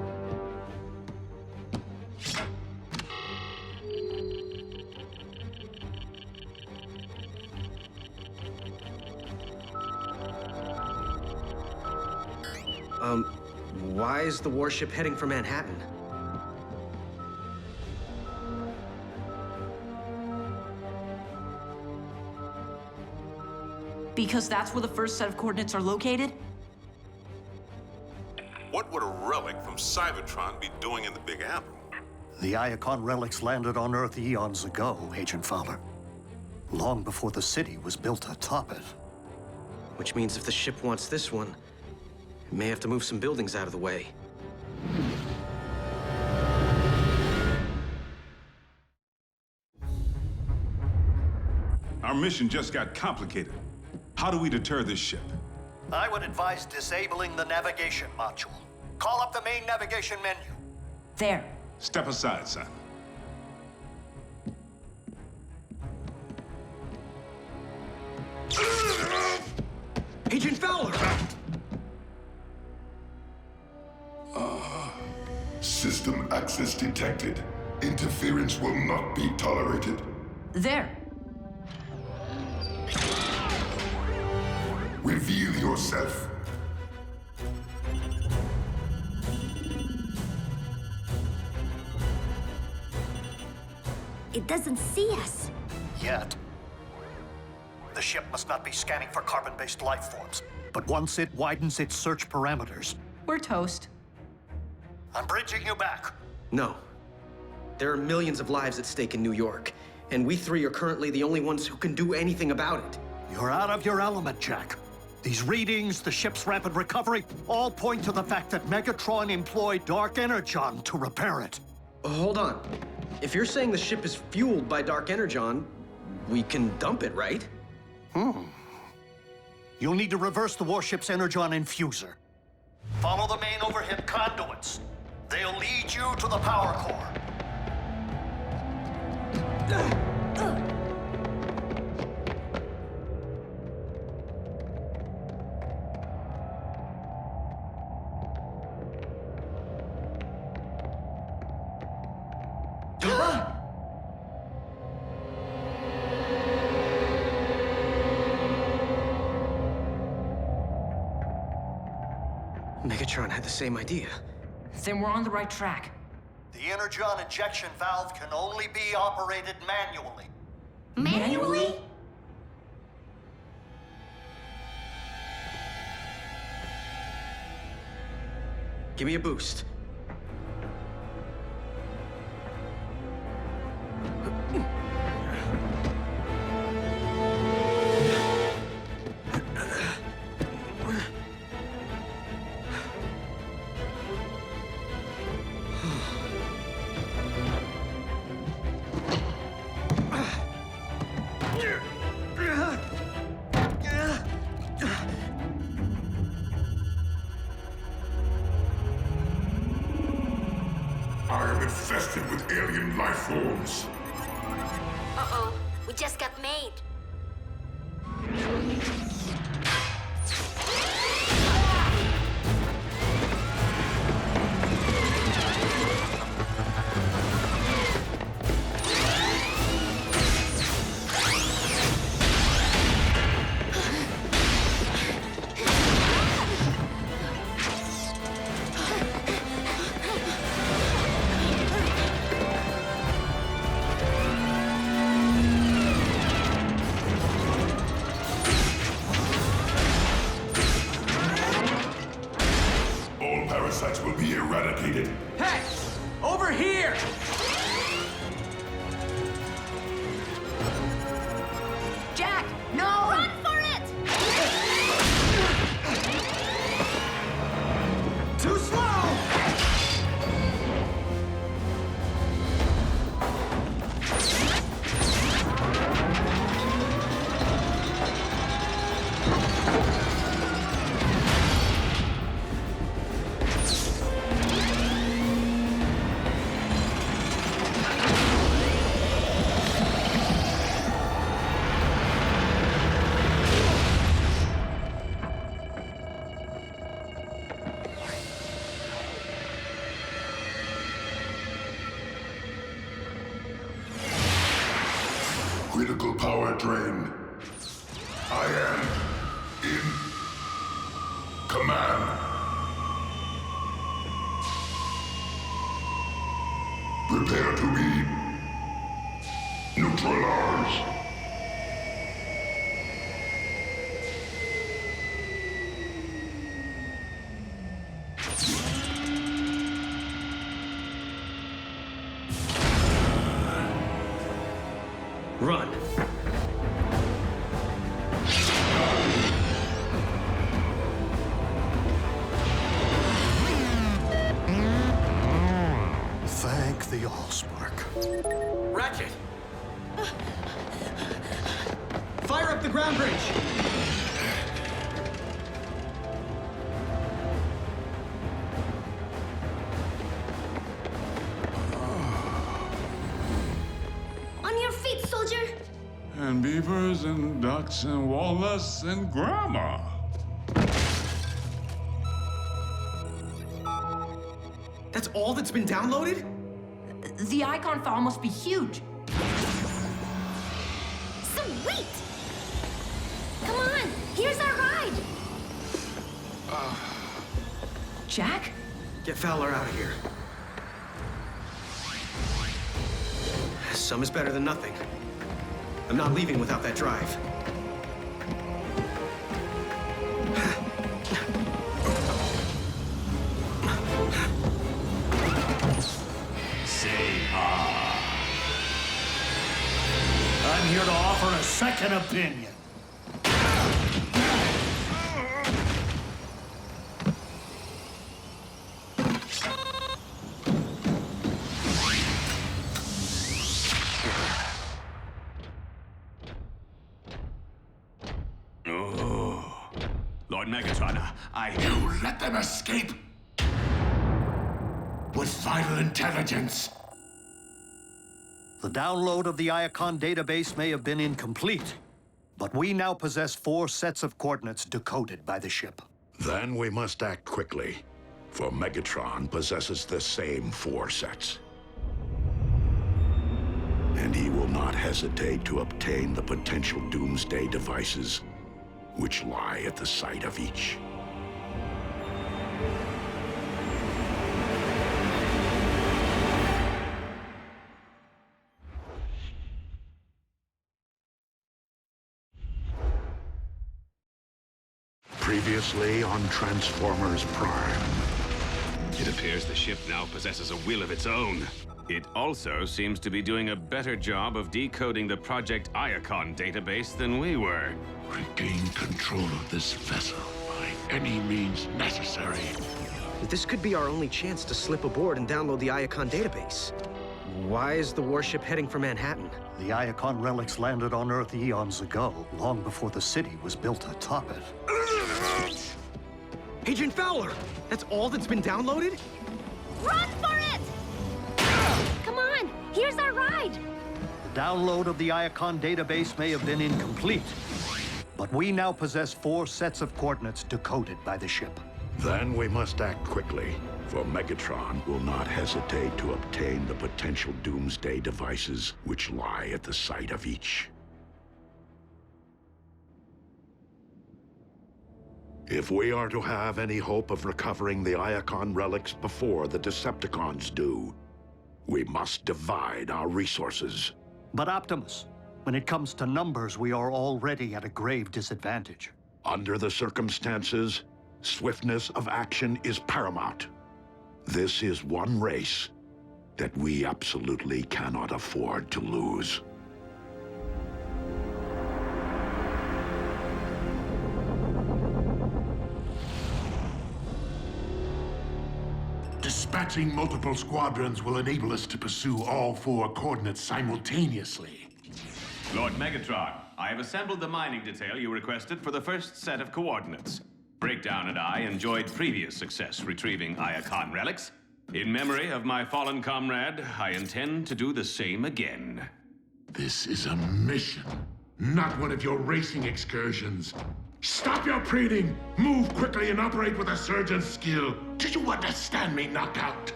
Why is the warship heading for Manhattan? Because that's where the first set of coordinates are located? What would a relic from Cybertron be doing in the Big Apple? The Iacon relics landed on Earth eons ago, Agent Fowler. Long before the city was built atop it. Which means if the ship wants this one, it may have to move some buildings out of the way. Our mission just got complicated. How do we deter this ship? I would advise disabling the navigation module. Call up the main navigation menu. There. Step aside, son. Agent Fowler! System access detected. Interference will not be tolerated. There. Reveal yourself. It doesn't see us. Yet. The ship must not be scanning for carbon-based life forms. But once it widens its search parameters... We're toast. I'm bridging you back. No. There are millions of lives at stake in New York, and we 3 are currently the only ones who can do anything about it. You're out of your element, Jack. These readings, the ship's rapid recovery, all point to the fact that Megatron employed Dark Energon to repair it. Hold on. If you're saying the ship is fueled by Dark Energon, we can dump it, right? You'll need to reverse the warship's Energon infuser. Follow the main overhead conduits. They'll lead you to the power core. Megatron had the same idea. Then we're on the right track. The Energon injection valve can only be operated manually. Manually? Give me a boost. I am infested with alien life forms. Uh-oh, we just got made. critical power drain. I am in command. Prepare to be neutralized. Run. Thank the Allspark. Ratchet! Fire up the ground bridge! On your feet, soldier! And beavers and ducks and walnuts and grandma. That's all that's been downloaded? The icon file must be huge. Sweet! Come on, here's our ride! Jack? Get Fowler out of here. Some is better than nothing. I'm not leaving without that drive. I'm here to offer a second opinion. Oh, Lord Megatron, You let them escape? With vital intelligence? The download of the Iacon database may have been incomplete, but we now possess 4 sets of coordinates decoded by the ship. Then we must act quickly, for Megatron possesses the same 4 sets. And he will not hesitate to obtain the potential doomsday devices which lie at the site of each. Previously on Transformers Prime. It appears the ship now possesses a will of its own. It also seems to be doing a better job of decoding the Project Iacon database than we were. Regain control of this vessel by any means necessary. This could be our only chance to slip aboard and download the Iacon database. Why is the warship heading for Manhattan? The Iacon relics landed on Earth eons ago, long before the city was built atop it. Agent Fowler! That's all that's been downloaded? Run for it! Come on, here's our ride! The download of the Iacon database may have been incomplete, but we now possess 4 sets of coordinates decoded by the ship. Then we must act quickly, for Megatron will not hesitate to obtain the potential doomsday devices which lie at the site of each. If we are to have any hope of recovering the Iacon relics before the Decepticons do, we must divide our resources. But Optimus, when it comes to numbers, we are already at a grave disadvantage. Under the circumstances, swiftness of action is paramount. This is one race that we absolutely cannot afford to lose. Dispatching multiple squadrons will enable us to pursue all 4 coordinates simultaneously. Lord Megatron, I have assembled the mining detail you requested for the first set of coordinates. Breakdown and I enjoyed previous success retrieving Iacon relics. In memory of my fallen comrade, I intend to do the same again. This is a mission, not one of your racing excursions. Stop your preening! Move quickly and operate with a surgeon's skill. Do you understand me, Knockout?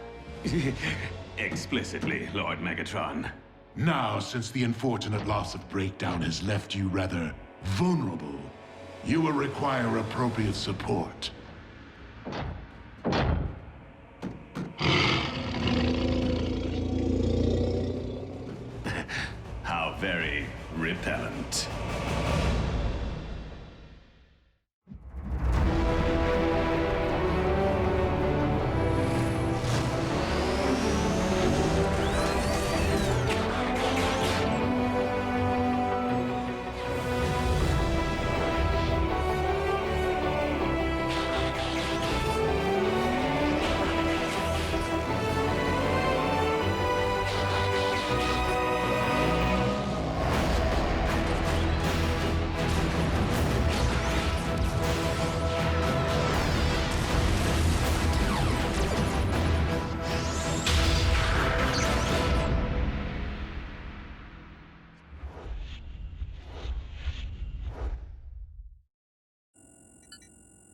Explicitly, Lord Megatron. Now, since the unfortunate loss of Breakdown has left you rather vulnerable, you will require appropriate support. How very repellent.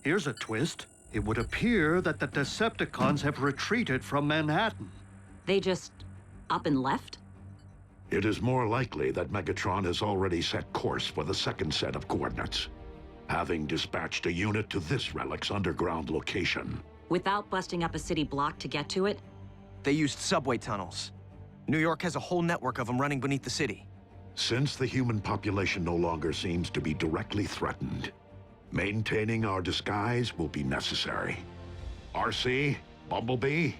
Here's a twist. It would appear that the Decepticons have retreated from Manhattan. They just up and left? It is more likely that Megatron has already set course for the second set of coordinates, having dispatched a unit to this relic's underground location. Without busting up a city block to get to it? They used subway tunnels. New York has a whole network of them running beneath the city. Since the human population no longer seems to be directly threatened, maintaining our disguise will be necessary. RC, Bumblebee,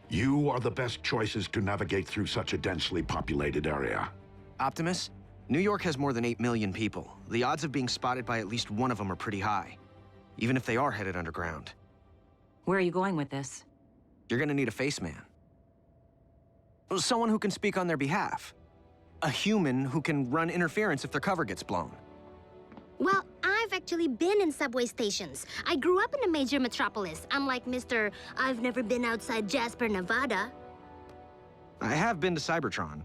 you are the best choices to navigate through such a densely populated area. Optimus, New York has more than 8 million people. The odds of being spotted by at least one of them are pretty high, even if they are headed underground. Where are you going with this? You're gonna need a face man. Someone who can speak on their behalf. A human who can run interference if their cover gets blown. Well, I've actually been in subway stations. I grew up in a major metropolis, unlike Mr. I've never been outside Jasper, Nevada. I have been to Cybertron.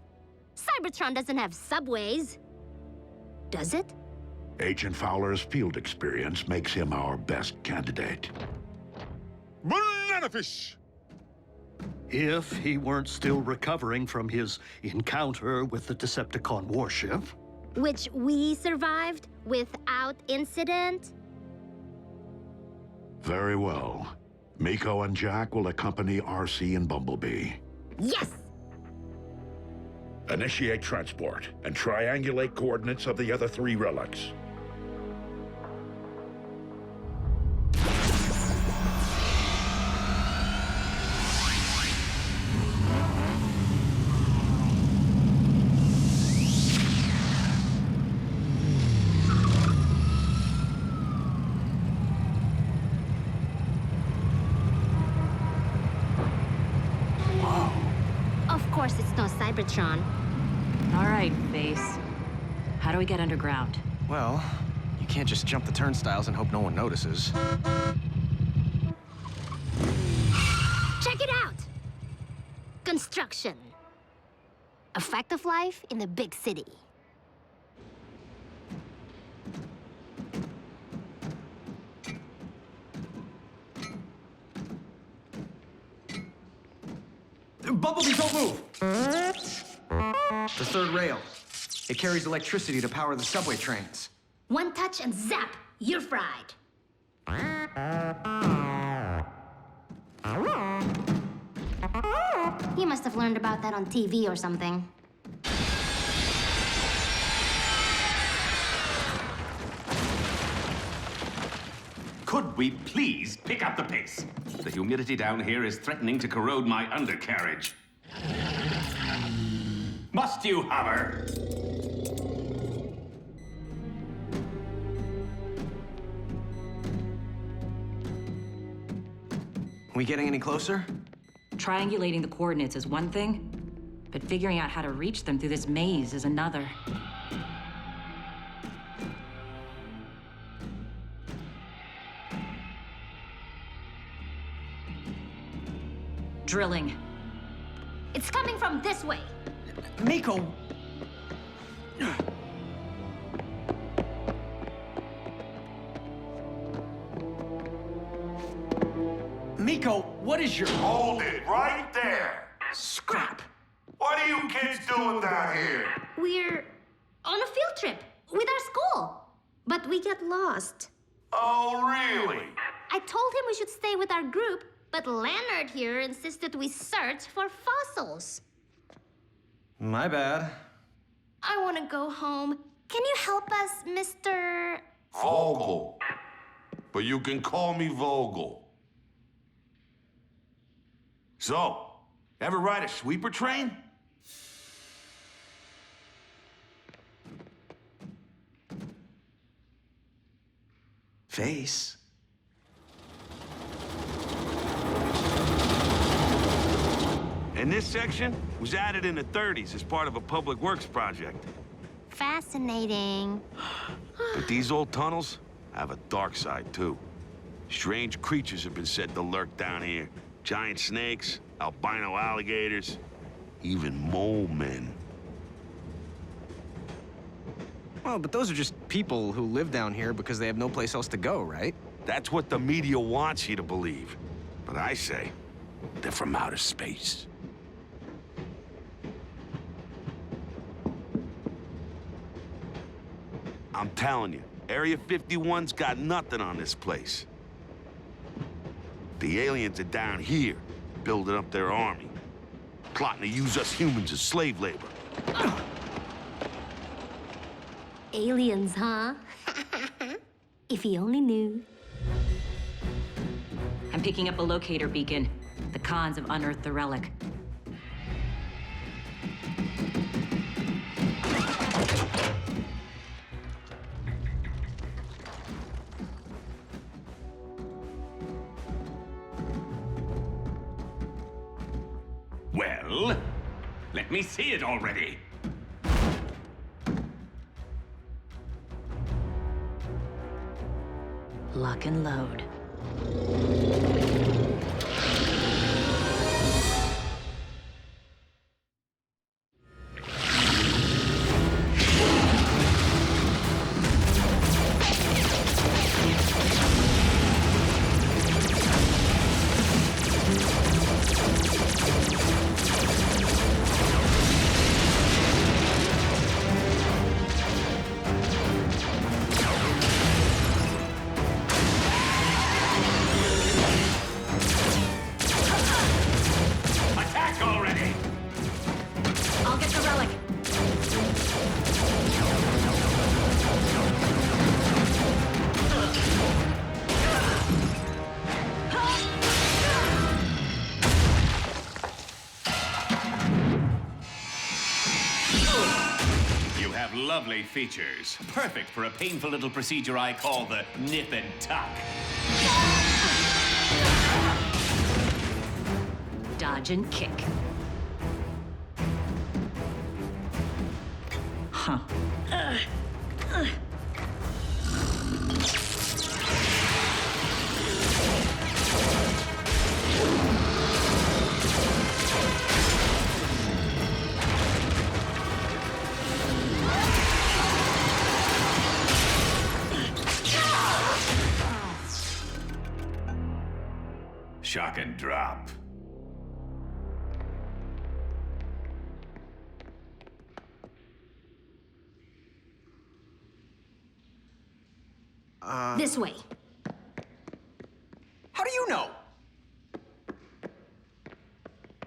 Cybertron doesn't have subways. Does it? Agent Fowler's field experience makes him our best candidate. Banana fish! If he weren't still recovering from his encounter with the Decepticon warship. Which we survived without incident? Very well. Miko and Jack will accompany RC and Bumblebee. Yes! Initiate transport and triangulate coordinates of the other 3 relics. Of course it's no Cybertron. All right, Face. How do we get underground? Well, you can't just jump the turnstiles and hope no one notices. Check it out! Construction. A fact of life in the big city. Bumblebee, don't move! The third rail. It carries electricity to power the subway trains. One touch and zap, you're fried. You must have learned about that on TV or something. Could we please pick up the pace? The humidity down here is threatening to corrode my undercarriage. Must you hover? We getting any closer? Triangulating the coordinates is one thing, but figuring out how to reach them through this maze is another. Drilling. It's coming from this way. Miko! Miko, what is your... Hold it right there! Scrap! What are you kids doing doing down here? We're on a field trip with our school. But we got lost. Oh, really? I told him we should stay with our group, but Leonard here insisted we search for fossils. My bad. I want to go home. Can you help us, Mr. Vogel. But you can call me Vogel. So, ever ride a sweeper train? Face. And this section was added in the 30s as part of a public works project. Fascinating. But these old tunnels have a dark side, too. Strange creatures have been said to lurk down here. Giant snakes, albino alligators, even mole men. Well, but those are just people who live down here because they have no place else to go, right? That's what the media wants you to believe. But I say, they're from outer space. I'm telling you, Area 51's got nothing on this place. The aliens are down here, building up their army, plotting to use us humans as slave labor. Aliens, huh? If he only knew. I'm picking up a locator beacon. The cons have unearthed the relic. Well, let me see it already. Lock and load. Lovely features. Perfect for a painful little procedure I call the nip and tuck. Dodge and kick. Huh. Shock and drop. This way. How do you know?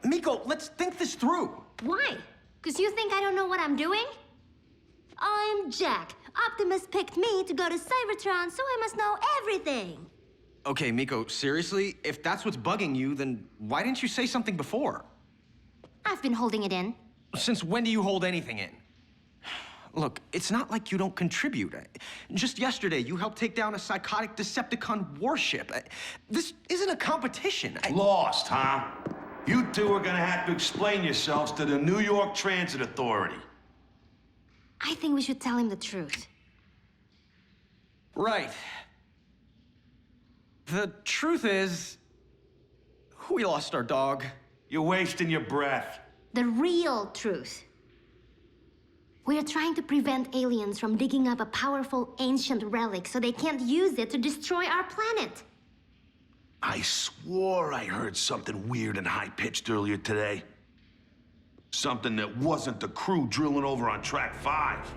Miko, let's think this through. Why? Because you think I don't know what I'm doing? I'm Jack. Optimus picked me to go to Cybertron, so I must know everything. Okay, Miko, seriously? If that's what's bugging you, then why didn't you say something before? I've been holding it in. Since when do you hold anything in? Look, it's not like you don't contribute. Just yesterday, you helped take down a psychotic Decepticon warship. This isn't a competition. Lost, huh? You two are gonna have to explain yourselves to the New York Transit Authority. I think we should tell him the truth. Right. The truth is, we lost our dog. You're wasting your breath. The real truth. We're trying to prevent aliens from digging up a powerful ancient relic so they can't use it to destroy our planet. I swore I heard something weird and high-pitched earlier today. Something that wasn't the crew drilling over on track 5.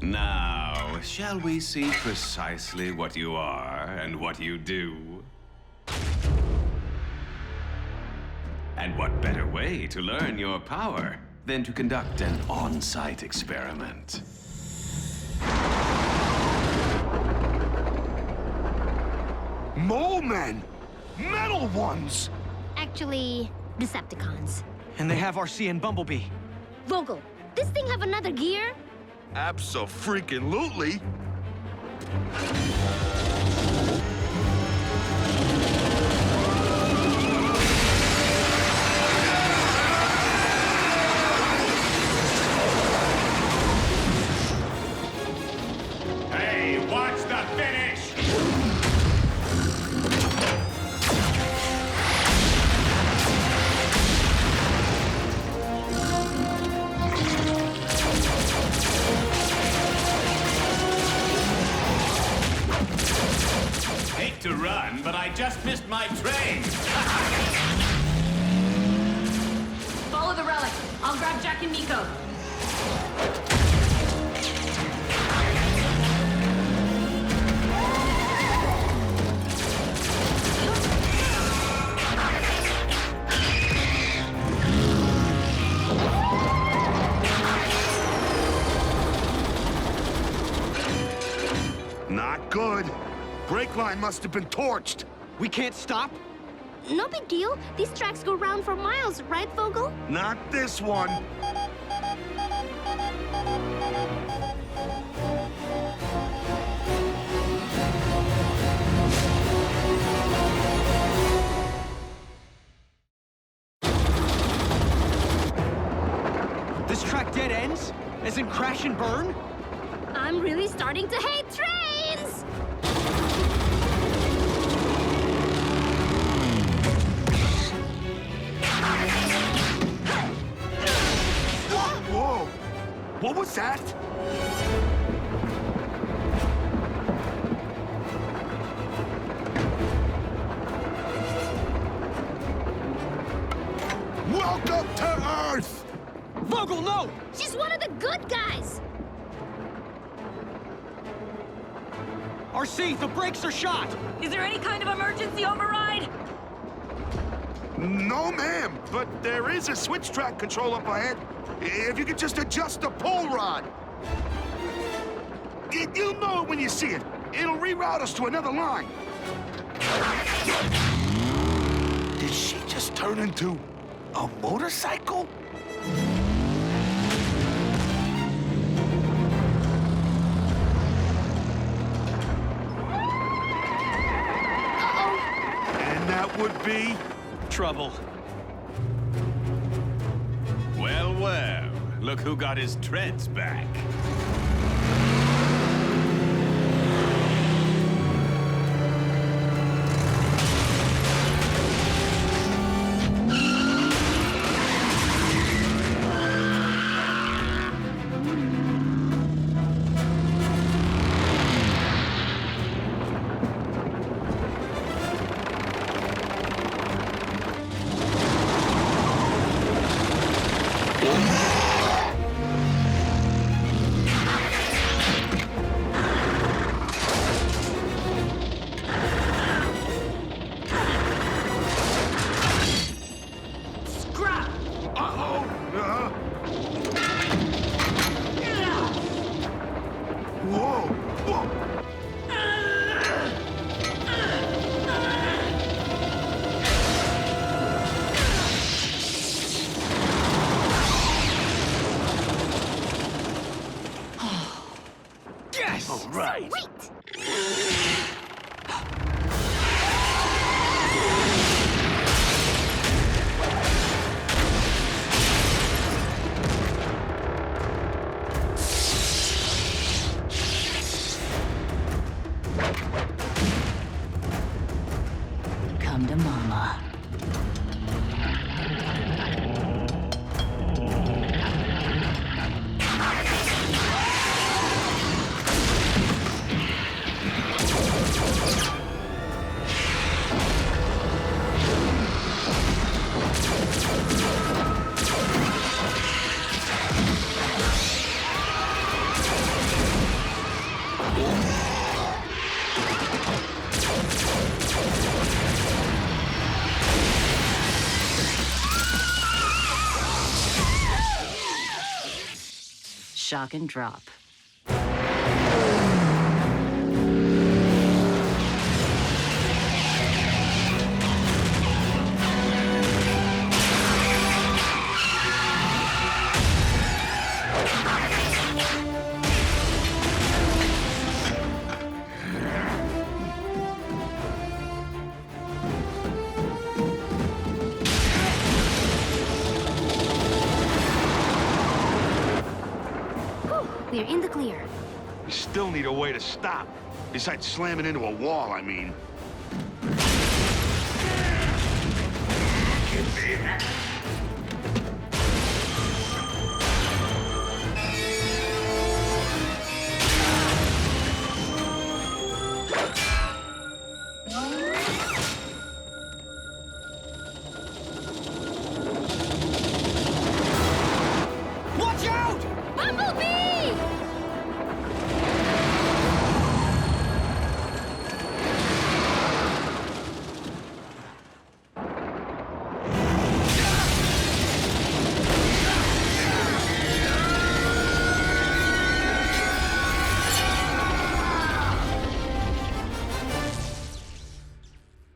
Now, shall we see precisely what you are and what you do? And what better way to learn your power than to conduct an on-site experiment? Mole men! Metal ones! Actually, Decepticons. And they have RC and Bumblebee. Vogel, this thing have another gear? Abso-freaking-lutely! Hey, watch the finish! Hate to run, but I just missed my train. Follow the relic. I'll grab Jack and Miko. Not good. Brake line must have been torched. We can't stop? No big deal. These tracks go round for miles, right, Vogel? Not this one. This track dead ends? As in crash and burn? I'm really starting to hate trains! Whoa! What was that? Welcome to Earth! Vogel, no! She's one of the good guys! RC, the brakes are shot! Is there any kind of emergency override? No, ma'am, but there is a switch track control up ahead. If you could just adjust the pull rod. You'll know it when you see it. It'll reroute us to another line. Did she just turn into a motorcycle? And that would be trouble. Well, well, look who got his treads back. Come to mama. shock and drop. We're in the clear. We still need a way to stop. Besides slamming into a wall, I mean. Watch out! Bumblebee!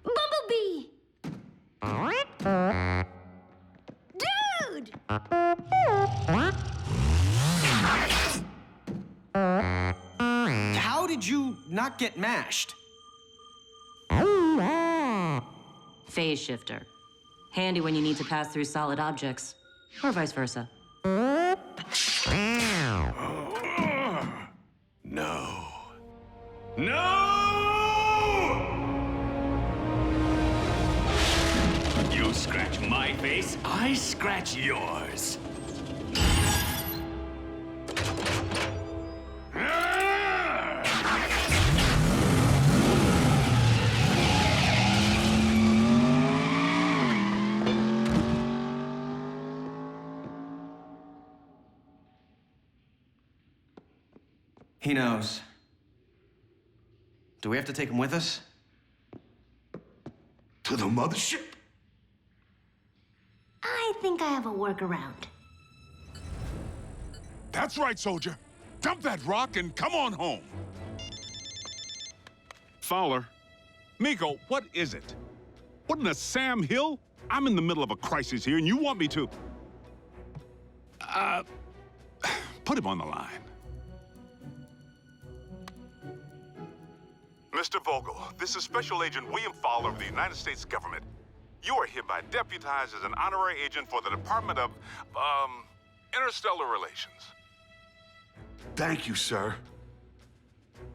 Bumblebee! Dude! How did you not get mashed? Phase shifter. Handy when you need to pass through solid objects, or vice versa. No. No! You scratch my face, I scratch yours. He knows. Do we have to take him with us? To the mothership? I think I have a workaround. That's right, soldier. Dump that rock and come on home. Fowler. Miko, what is it? What in the Sam Hill? I'm in the middle of a crisis here, and you want me to... Put him on the line. Mr. Vogel, this is Special Agent William Fowler of the United States government. You are hereby deputized as an honorary agent for the Department of, Interstellar Relations. Thank you, sir.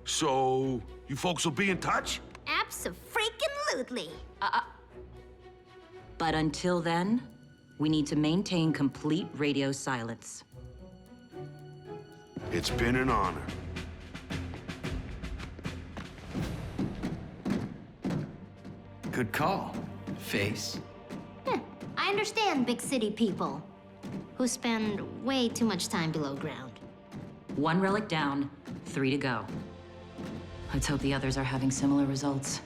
So, you folks will be in touch? Abso-freaking-lutely. But until then, we need to maintain complete radio silence. It's been an honor. Good call, Face. I understand big city people who spend way too much time below ground. 1 relic down, 3 to go. Let's hope the others are having similar results.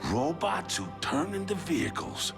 Robots who turn into vehicles.